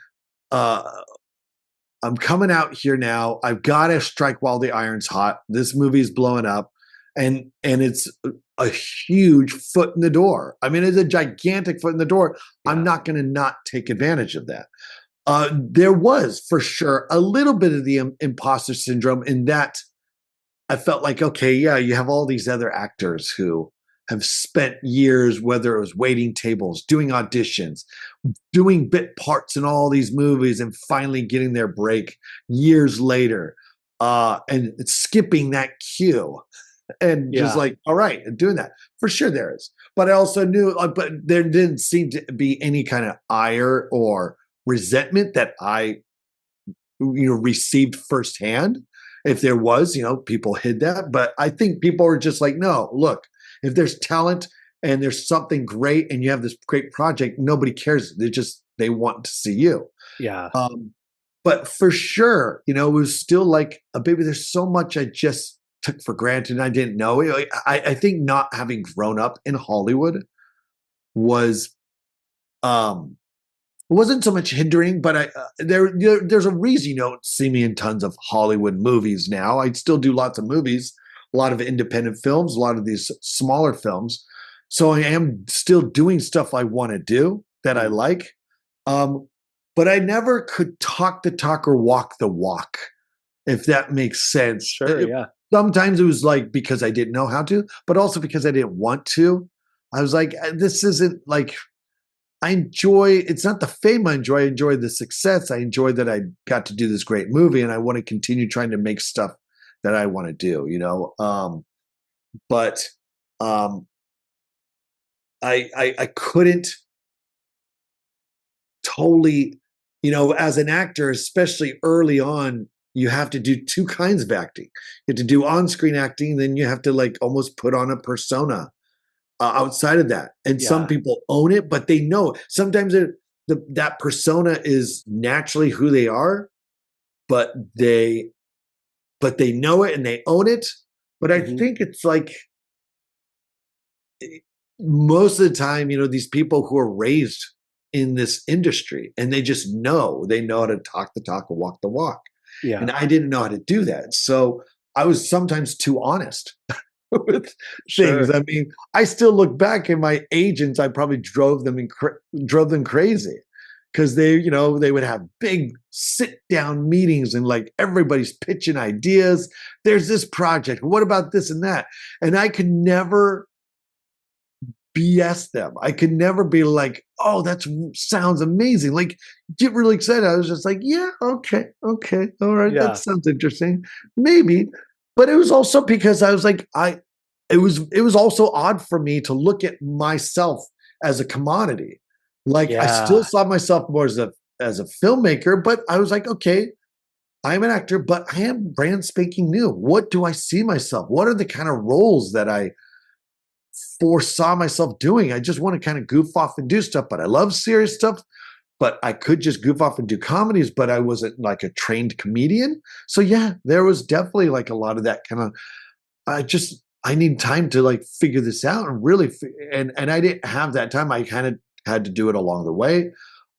I'm coming out here now. I've got to strike while the iron's hot. This movie's blowing up, and it's a huge foot in the door. I mean, it's a gigantic foot in the door. Yeah. I'm not going to not take advantage of that. There was for sure a little bit of the imposter syndrome in that I felt like, okay, yeah, you have all these other actors who have spent years, whether it was waiting tables, doing auditions, doing bit parts in all these movies, and finally getting their break years later, and skipping that cue. And just like, all right, and doing that. For sure there is. But I also knew, but there didn't seem to be any kind of ire or resentment that I received firsthand. If there was, people hid that. But I think people are just like, no, look, if there's talent and there's something great and you have this great project, nobody cares. They want to see you. Yeah. But for sure, it was still like a baby. There's so much I just took for granted and I didn't know. I think not having grown up in Hollywood was wasn't so much hindering, but there's a reason you don't see me in tons of Hollywood movies now. I still do lots of movies, a lot of independent films, a lot of these smaller films. So I am still doing stuff I want to do that I like. But I never could talk the talk or walk the walk, if that makes sense. Sure. Yeah. Sometimes it was like because I didn't know how to, but also because I didn't want to. I was like, this isn't like, it's not the fame I enjoy the success. I enjoy that I got to do this great movie and I want to continue trying to make stuff that I want to do, but I couldn't totally, as an actor, especially early on, you have to do two kinds of acting. You have to do on-screen acting, then you have to like almost put on a persona outside of that. And some people own it, but they know sometimes that persona is naturally who they are, but they know it and they own it. But I think it's like most of the time, these people who are raised in this industry and they know how to talk the talk and walk the walk. Yeah. And I didn't know how to do that. So I was sometimes too honest with things. I mean, I still look back at my agents, I probably drove them crazy because they would have big sit down meetings and like everybody's pitching ideas. There's this project. What about this and that? And I could never BS them. I could never be like, oh, that sounds amazing. Like, get really excited. I was just like, yeah, okay, all right, that sounds interesting, maybe. But it was also because I was like, it was also odd for me to look at myself as a commodity. Like, I still saw myself more as a filmmaker, but I was like, okay, I'm an actor, but I am brand spanking new. What do I see myself? What are the kind of roles that I foresaw myself doing? I just want to kind of goof off and do stuff, but I love serious stuff. But I could just goof off and do comedies, but I wasn't like a trained comedian. So yeah, there was definitely like a lot of that kind of, I need time to like figure this out and really, and I didn't have that time. I kind of had to do it along the way.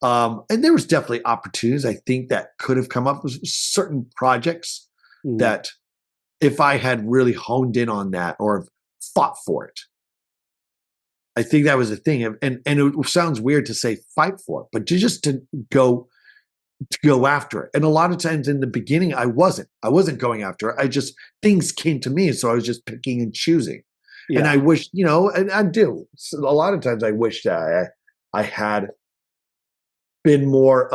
And there was definitely opportunities I think that could have come up with certain projects that if I had really honed in on that or fought for it, I think that was the thing. And it sounds weird to say fight for it, but to go after it. And a lot of times in the beginning, I wasn't going after it. Things came to me. So I was just picking and choosing. Yeah. And I wish, and I do. So a lot of times I wish that I had been more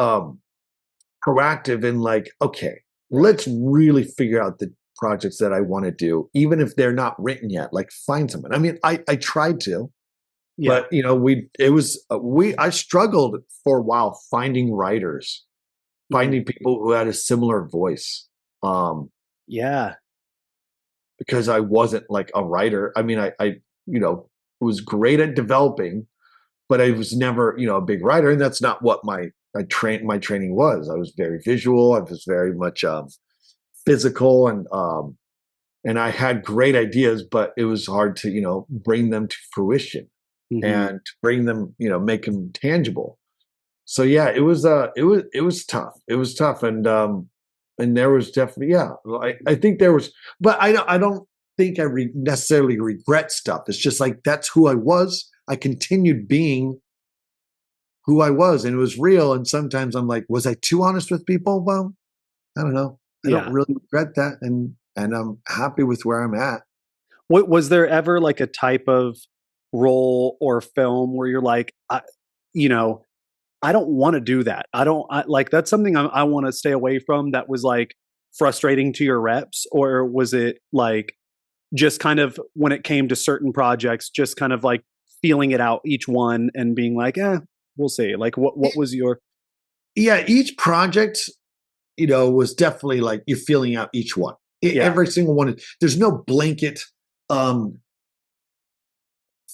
proactive in like, okay, let's really figure out the projects that I want to do, even if they're not written yet, like find someone. I mean, I tried to. Yeah. But I struggled for a while finding writers, finding people who had a similar voice. Because I wasn't like a writer. I mean, I was great at developing, but I was never, a big writer. And that's not what my training was. I was very visual. I was very much physical and I had great ideas, but it was hard to, bring them to fruition. And bring them, make them tangible. So yeah, it was tough. It was tough, and there was definitely I think there was, but I don't think I necessarily regret stuff. It's just like that's who I was. I continued being who I was, and it was real. And sometimes I'm like, was I too honest with people? Well, I don't know. I don't really regret that, and I'm happy with where I'm at. Was there ever like a type of role or film where you're like, I don't want to do that. Like, that's something I want to stay away from, that was like frustrating to your reps? Or was it like just kind of when it came to certain projects, just kind of like feeling it out each one and being like, we'll see? Like what was your? Yeah, each project was definitely like you're feeling out each one. Yeah. Every single one. There's no blanket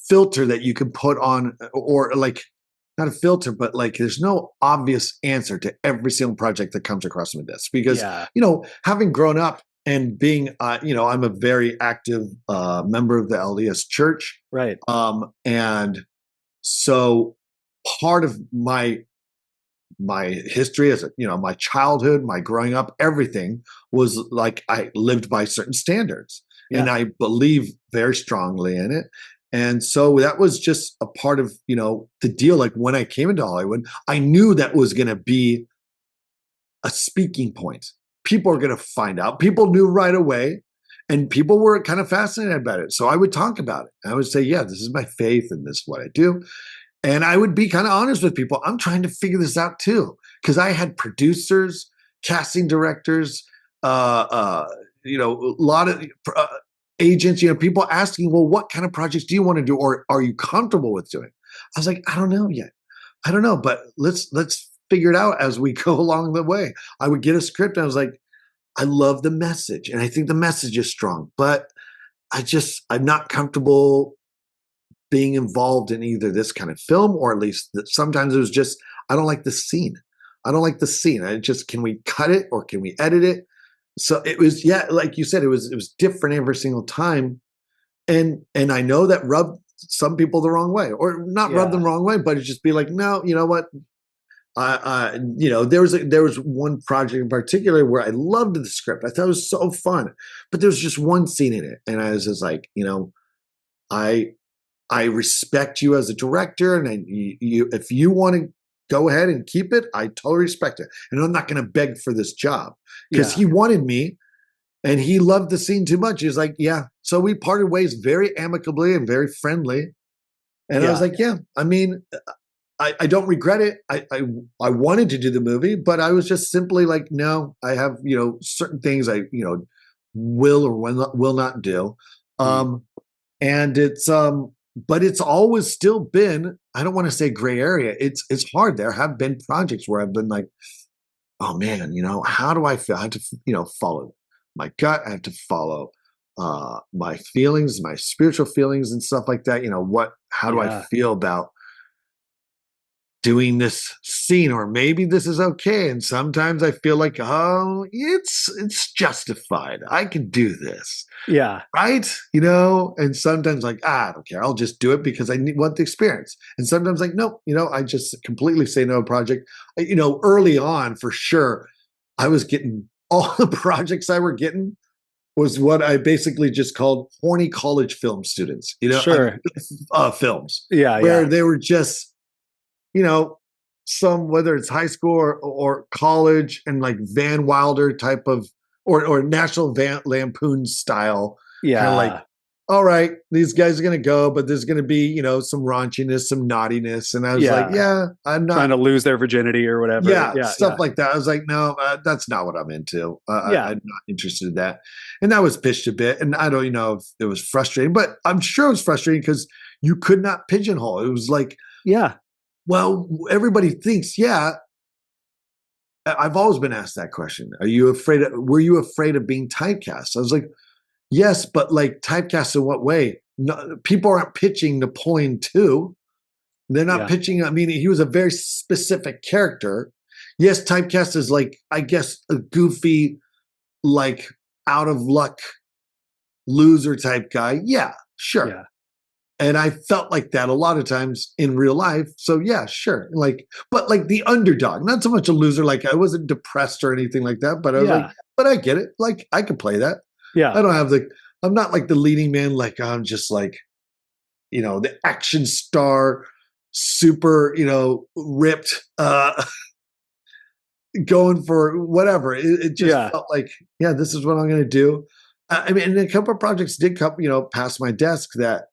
filter that you can put on, or like not a filter, but like there's no obvious answer to every single project that comes across my desk because, Yeah. having grown up and being, I'm a very active member of the LDS Church. Right. And so part of my history as my childhood, my growing up, everything was like I lived by certain standards, and Yeah. I believe very strongly in it. And so that was just a part of the deal. Like when I came into Hollywood, I knew that was going to be a speaking point. People are going to find out. People knew right away, and people were kind of fascinated about it. So I would talk about it. I would say, yeah, this is my faith and this is what I do. And I would be kind of honest with people. I'm trying to figure this out too, because I had producers, casting directors, a lot of agents, people asking, well, what kind of projects do you want to do, or are you comfortable with doing? I was like, I don't know yet. I don't know, but let's figure it out as we go along the way. I would get a script, and I was like, I love the message, and I think the message is strong, but I'm not comfortable being involved in either this kind of film, or at least that sometimes it was just, I don't like the scene. I don't like the scene. Can we cut it or can we edit it? So it was, yeah, like you said, it was different every single time. And I know that rubbed some people the wrong way, or not rub them the wrong way, but it just be like, no, you know what? There was one project in particular where I loved the script. I thought it was so fun, but there was just one scene in it. And I was just like, I respect you as a director, and if you want to go ahead and keep it, I totally respect it. And I'm not going to beg for this job, because he wanted me and he loved the scene too much. He was like, yeah. So we parted ways very amicably and very friendly. And I was like, yeah, I mean, I don't regret it. I wanted to do the movie, but I was just simply like, no, I have, certain things I, will or will not do. And it's, but it's always still been, I don't want to say gray area. It's hard. There have been projects where I've been like, oh man, how do I feel? I have to, follow my gut. I have to follow my feelings, my spiritual feelings and stuff like that. How do I feel about doing this scene, or maybe this is okay. And sometimes I feel like, oh, it's justified. I can do this. Yeah. Right. And sometimes like, I don't care. I'll just do it because I want the experience. And sometimes like, nope, I just completely say no to a project. Early on for sure, I was getting all the projects I were getting was what I basically just called horny college film students, Sure. Films. Yeah. Where they were just, some, whether it's high school or college, and like Van Wilder type of, or National Lampoon style. Yeah. Kind of like, all right, these guys are going to go, but there's going to be, some raunchiness, some naughtiness. And I was like, yeah, I'm not trying to lose their virginity or whatever. Yeah, stuff like that. I was like, no, that's not what I'm into. I'm not interested in that. And that was pitched a bit. And I don't know if it was frustrating, but I'm sure it was frustrating because you could not pigeonhole. It was like, well, everybody thinks, I've always been asked that question. Were you afraid of being typecast? I was like, yes, but like typecast in what way? No, people aren't pitching Napoleon 2. They're not pitching. I mean, he was a very specific character. Yes, typecast is like, I guess, a goofy, like out of luck loser type guy. Yeah, sure. Yeah. And I felt like that a lot of times in real life. So yeah, sure. But like the underdog, not so much a loser. Like I wasn't depressed or anything like that, but I was like, but I get it. Like I can play that. Yeah. I'm not like the leading man. Like I'm just like, the action star, super, ripped, going for whatever. It just felt like, this is what I'm going to do. I mean, and a couple of projects did come, past my desk that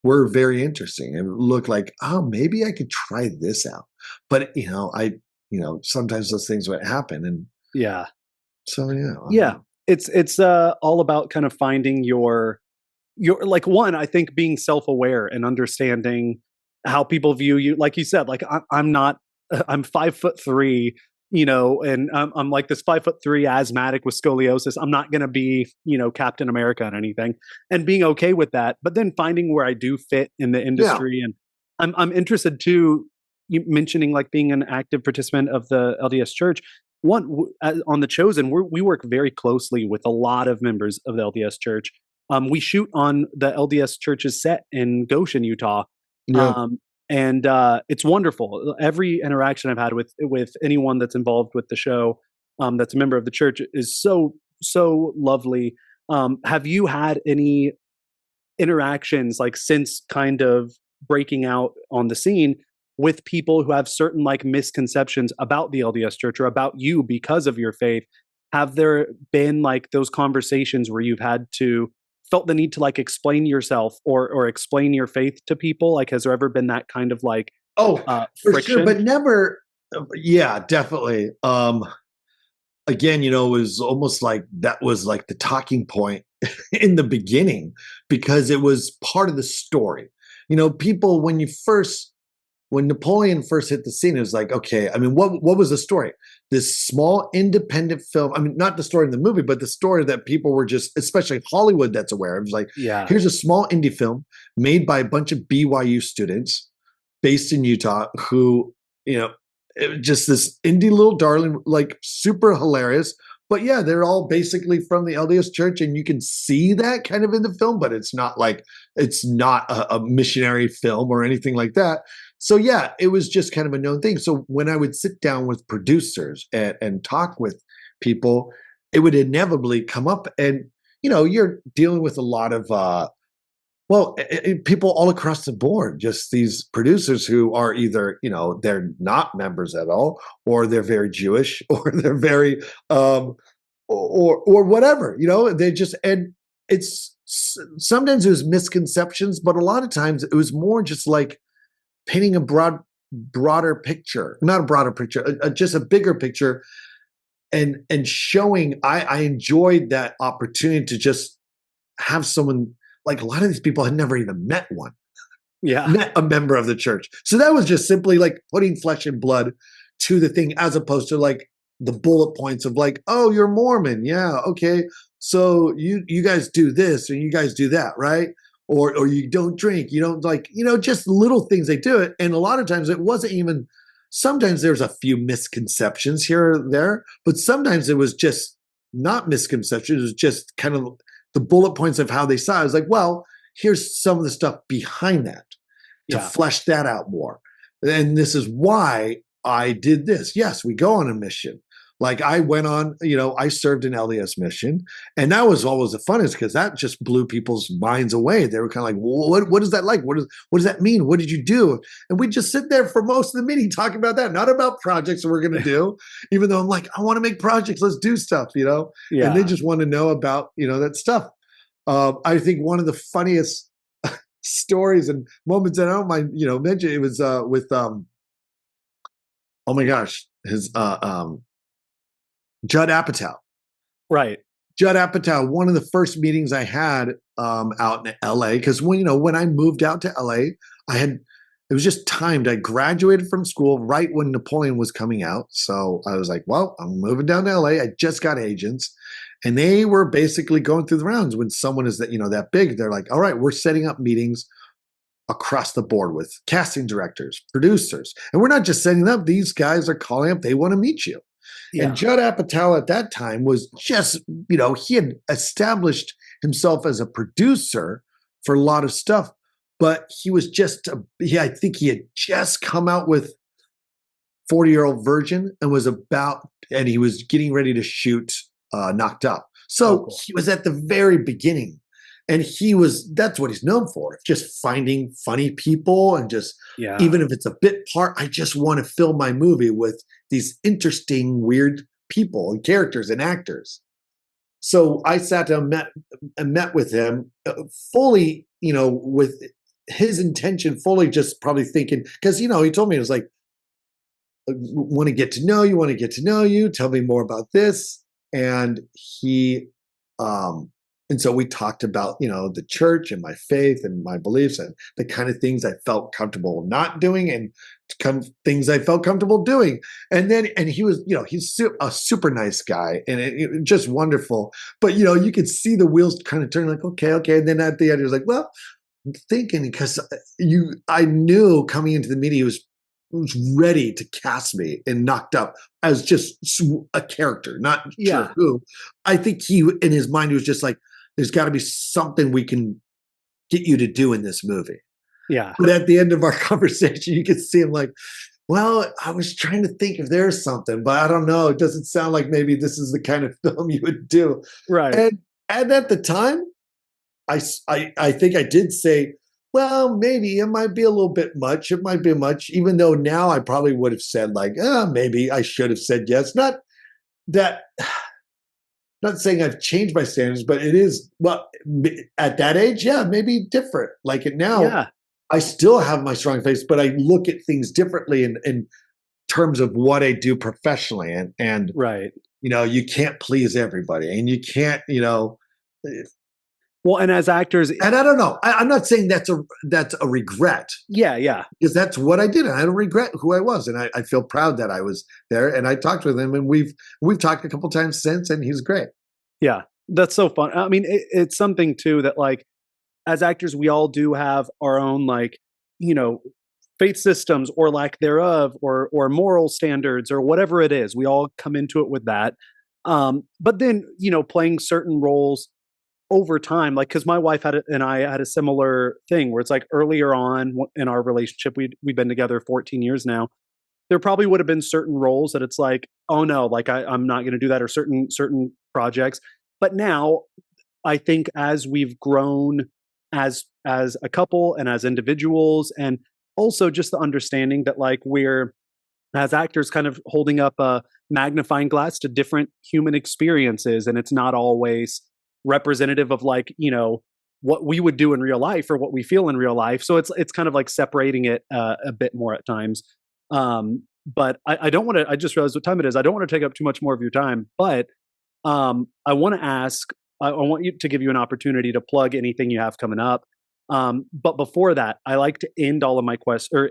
were very interesting and looked like, oh, maybe I could try this out. But, sometimes those things would happen. And so, it's all about kind of finding your like, one, I think being self-aware and understanding how people view you. Like you said, like I'm 5'3", and I'm like this 5'3" asthmatic with scoliosis. I'm not going to be, Captain America and anything, and being okay with that. But then finding where I do fit in the Yeah. industry, and I'm interested too. You mentioning like being an active participant of the LDS Church. On the Chosen, we work very closely with a lot of members of the LDS Church. We shoot on the LDS Church's set in Goshen, Utah. Yeah. Um, and it's wonderful. Every interaction I've had with anyone that's involved with the show, that's a member of the church, is so lovely. Have you had any interactions like since kind of breaking out on the scene with people who have certain like misconceptions about the LDS Church or about you because of your faith? Have there been like those conversations where you've had to felt the need to like explain yourself or explain your faith to people? Like, has there ever been that kind of like Oh, for sure, friction? but never. Yeah, definitely. Again, it was almost like that was like the talking point in the beginning because it was part of the story. People when Napoleon first hit the scene, it was like, okay, I mean, what was the story? This small independent film. I mean, not the story in the movie, but the story that people were just, especially Hollywood, that's aware. It was like, Yeah. here's a small indie film made by a bunch of BYU students based in Utah who, just this indie little darling, like super hilarious. But yeah, they're all basically from the LDS Church, and you can see that kind of in the film, but it's not like it's not a missionary film or anything like that. So yeah, it was just kind of a known thing. So when I would sit down with producers and talk with people, it would inevitably come up, and you're dealing with a lot of people all across the board, just these producers who are either, they're not members at all, or they're very Jewish, or they're very, or whatever, they just, and sometimes it was misconceptions, but a lot of times it was more just like painting a broader picture, not a broader picture, just a bigger picture, and showing. I enjoyed that opportunity to just have someone, like a lot of these people had never even met one, Yeah. met a member of the church. So that was just simply like putting flesh and blood to the thing, as opposed to like the bullet points of like, oh, you're Mormon. Yeah. Okay. So you guys do this and you guys do that, right? Or you don't drink, you don't like, just little things they do it. And a lot of times it wasn't even, sometimes there's a few misconceptions here or there, but sometimes it was just not misconceptions. It was just kind of the bullet points of how they saw it. I was like, well, here's some of the stuff behind that to Yeah. flesh that out more. And this is why I did this. Yes, we go on a mission. Like I went on, I served an LDS mission, and that was always the funnest because that just blew people's minds away. They were kind of like, what is that like? What does that mean? What did you do? And we just sit there for most of the meeting talking about that, not about projects that we're going to do, even though I'm like, I want to make projects. Let's do stuff, and they Yeah. just want to know about, that stuff. I think one of the funniest stories and moments that I don't mind, mention, it was with oh my gosh, his Judd Apatow. Right. Judd Apatow, one of the first meetings I had out in LA, because when I moved out to LA, it was just timed. I graduated from school right when Napoleon was coming out. So I was like, well, I'm moving down to LA. I just got agents. And they were basically going through the rounds. When someone is that big, they're like, all right, we're setting up meetings across the board with casting directors, producers. And we're not just setting up, these guys are calling up, they want to meet you. And Yeah. Judd Apatow at that time was just, he had established himself as a producer for a lot of stuff, but he was just, I think he had just come out with 40-Year-Old Virgin and he was getting ready to shoot Knocked Up. So Cool. he was at the very beginning, and that's what he's known for, just finding funny people, and just, Yeah. even if it's a bit part, I just want to fill my movie with these interesting, weird people and characters and actors. So I sat down, met with him fully, with his intention, fully just probably thinking, because, he told me, it was like, want to get to know you, tell me more about this. And he And so we talked about, the church and my faith and my beliefs and the kind of things I felt comfortable not doing and things I felt comfortable doing. And he was, he's a super nice guy and just wonderful. But, you could see the wheels kind of turn like, okay, okay. And then at the end, he was like, well, I'm thinking because I knew coming into the meeting, he was ready to cast me and knocked up as just a character, not sure who. I think he, in his mind, he was just like, there's got to be something we can get you to do in this movie. Yeah. But at the end of our conversation, you could see him like, well, I was trying to think if there's something, but I don't know. It doesn't sound like maybe this is the kind of film you would do. Right. And at the time, I think I did say, well, maybe it might be a little bit much. It might be much, even though now I probably would have said like, maybe I should have said yes. Not that, not saying I've changed my standards, but it is, well, at that age, yeah, maybe different. Like it now, I still have my strong face, but I look at things differently in terms of what I do professionally. And right. You can't please everybody and you can't, well, and as actors, and I don't know. I'm not saying that's a regret. Yeah. Because that's what I did. And I don't regret who I was. And I feel proud that I was there. And I talked with him and we've talked a couple times since and he's great. Yeah. That's so fun. I mean, it's something too that like as actors, we all do have our own like, faith systems or lack thereof or moral standards or whatever it is. We all come into it with that. But then, playing certain roles over time, like, cause my wife and I had a similar thing where it's like earlier on in our relationship, we've been together 14 years now. There probably would have been certain roles that it's like, oh no, like I'm not going to do that or certain projects. But now I think as we've grown as a couple and as individuals, and also just the understanding that like we're as actors kind of holding up a magnifying glass to different human experiences. And it's not always representative of like, what we would do in real life or what we feel in real life. So it's kind of like separating it a bit more at times. But I don't want to, I just realized what time it is. I don't want to take up too much more of your time, but I want to ask, I want you to give you an opportunity to plug anything you have coming up. But before that, I like to end all of my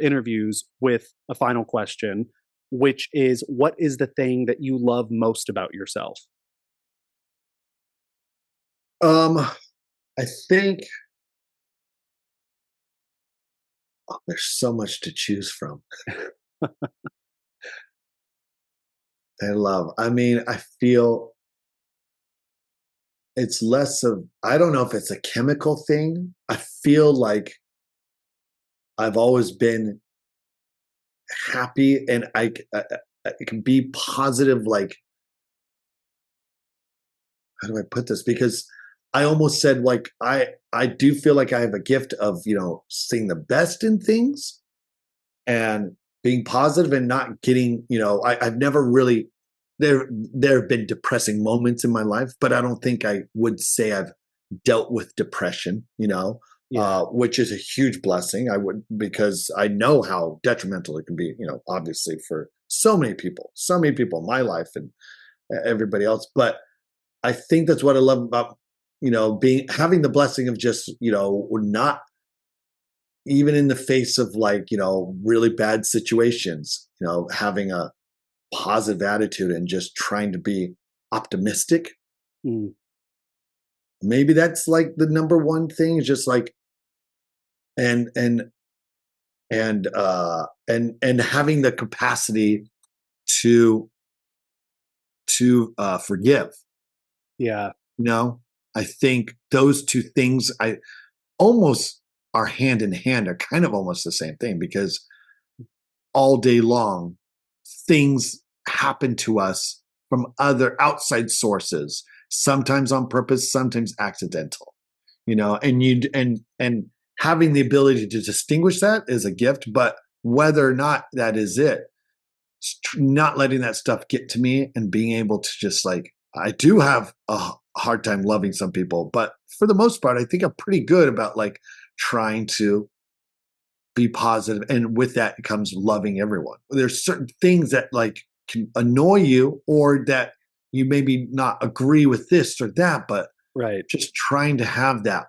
interviews with a final question, which is, what is the thing that you love most about yourself? I think there's so much to choose from. I feel it's less of, I don't know if it's a chemical thing. I feel like I've always been happy and I can be positive. Like, how do I put this? Because I almost said like, I do feel like I have a gift of, seeing the best in things and being positive and not getting, I've never really, there have been depressing moments in my life, but I don't think I would say I've dealt with depression, which is a huge blessing. Because I know how detrimental it can be, obviously for so many people in my life and everybody else. But I think that's what I love about, having the blessing of just, not even in the face of like, really bad situations, having a positive attitude and just trying to be optimistic. Mm. Maybe that's like the number one thing is just like, and having the capacity to forgive. Yeah. I think those two things I almost are hand in hand, are kind of almost the same thing, because all day long things happen to us from other outside sources, sometimes on purpose, sometimes accidental, and having the ability to distinguish that is a gift. But whether or not that is it, not letting that stuff get to me and being able to just like, I do have a hard time loving some people, but for the most part, I think I'm pretty good about like trying to be positive. And with that comes loving everyone. There's certain things that like can annoy you or that you maybe not agree with this or that, but Right. just trying to have that.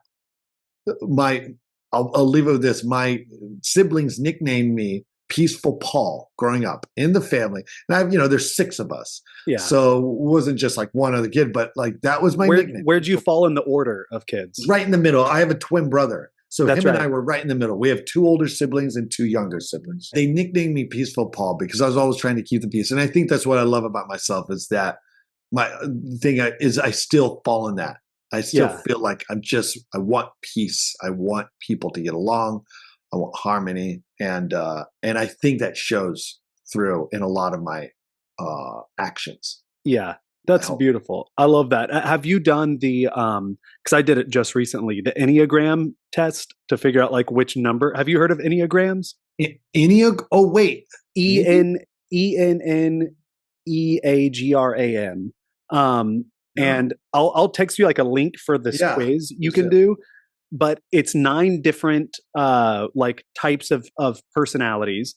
My, I'll leave it with this. My siblings nicknamed me Peaceful Paul growing up in the family. And there's 6 of us. Yeah. So it wasn't just like one other kid, but like that was my nickname. Where'd you fall in the order of kids? Right in the middle. I have a twin brother. So That's him and right. I were right in the middle. We have 2 older siblings and 2 younger siblings. They nicknamed me Peaceful Paul because I was always trying to keep the peace. And I think that's what I love about myself is that my thing is I still fall in that. I still feel like I want peace. I want people to get along. I want harmony. And I think that shows through in a lot of my actions. Yeah. That's beautiful. I love that. Have you done the because I did it just recently, the Enneagram test to figure out like which number? Have you heard of Enneagrams? Oh wait. ENNEAGRAM. And I'll text you like a link for this quiz you can do, but it's 9 different like types of personalities.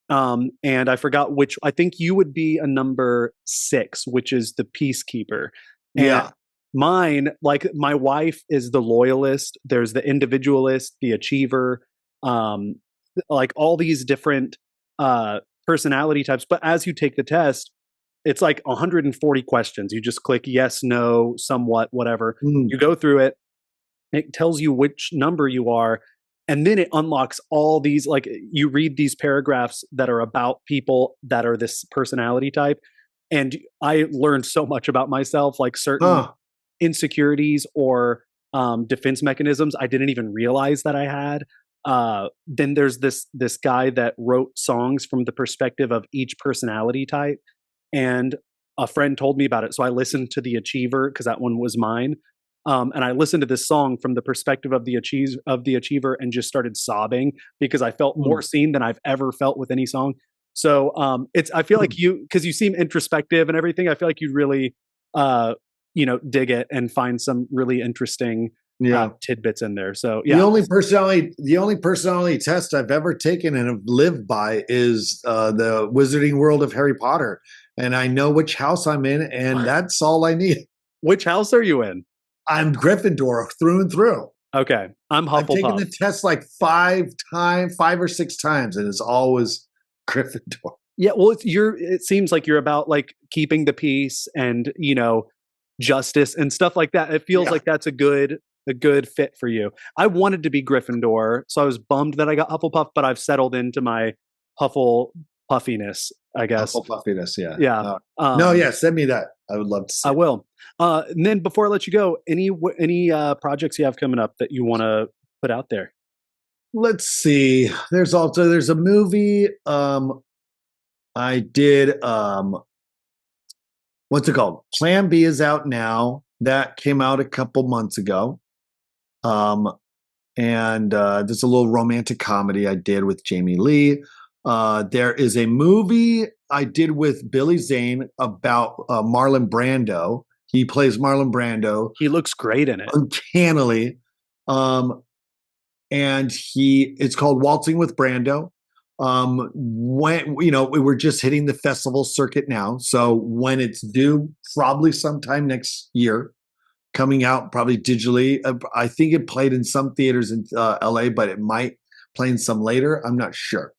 And I forgot which. I think you would be a number 6, which is the peacekeeper. And mine, like my wife is the loyalist. There's the individualist, the achiever, like all these different personality types. But as you take the test, it's like 140 questions. You just click yes, no, somewhat, whatever. You go through it. It tells you which number you are. And then it unlocks all these, like you read these paragraphs that are about people that are this personality type. And I learned so much about myself, like certain insecurities or defense mechanisms I didn't even realize that I had. Then there's this guy that wrote songs from the perspective of each personality type. And a friend told me about it. So I listened to The Achiever because that one was mine. And I listened to this song from the perspective of the achiever and just started sobbing because I felt more seen than I've ever felt with any song. So I feel like because you seem introspective and everything, I feel like you'd really, dig it and find some really interesting tidbits in there. So yeah. The only personality test I've ever taken and have lived by is the Wizarding World of Harry Potter. And I know which house I'm in, and that's all I need. Which house are you in? I'm Gryffindor through and through. Okay. I'm Hufflepuff. I've taken the test like 5 or 6 times, and it's always Gryffindor. Yeah, well, it seems like you're about like keeping the peace and, justice and stuff like that. It feels like that's a good fit for you. I wanted to be Gryffindor, so I was bummed that I got Hufflepuff, but I've settled into my Hufflepuffiness, I guess. Hufflepuffiness, yeah. Yeah. Send me that. I would love to see. I will. And then before I let you go, any projects you have coming up that you want to put out there? Let's see. There's a movie I did what's it called? Plan B is out now. That came out a couple months ago. And there's a little romantic comedy I did with Jamie Lee. There is a movie I did with Billy Zane about Marlon Brando. He plays Marlon Brando. He looks great in it. Uncannily. And it's called Waltzing with Brando. We're just hitting the festival circuit now. So when it's due, probably sometime next year, coming out probably digitally. I think it played in some theaters in LA, but it might play in some later. I'm not sure.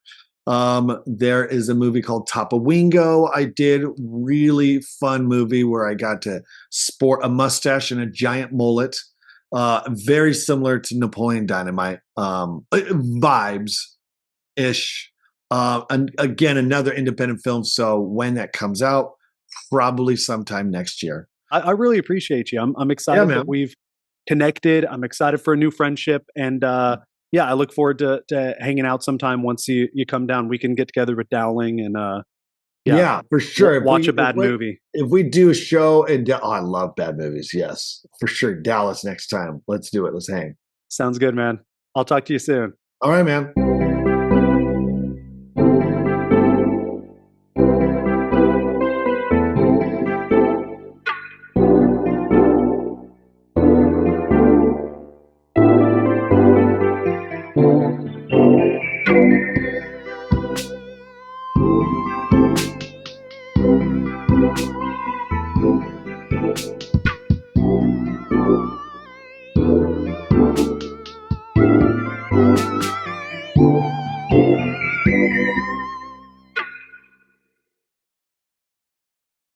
There is a movie called Tapawingo. I did really fun movie where I got to sport a mustache and a giant mullet. Very similar to Napoleon Dynamite vibes-ish. And again, another independent film. So when that comes out, probably sometime next year. I really appreciate you. I'm excited that we've connected. I'm excited for a new friendship. And I look forward to hanging out sometime once you come down. We can get together with Dowling and for sure. Watch a bad movie. If we do a show in I love bad movies. Yes, for sure. Dallas next time. Let's do it. Let's hang. Sounds good, man. I'll talk to you soon. All right, man.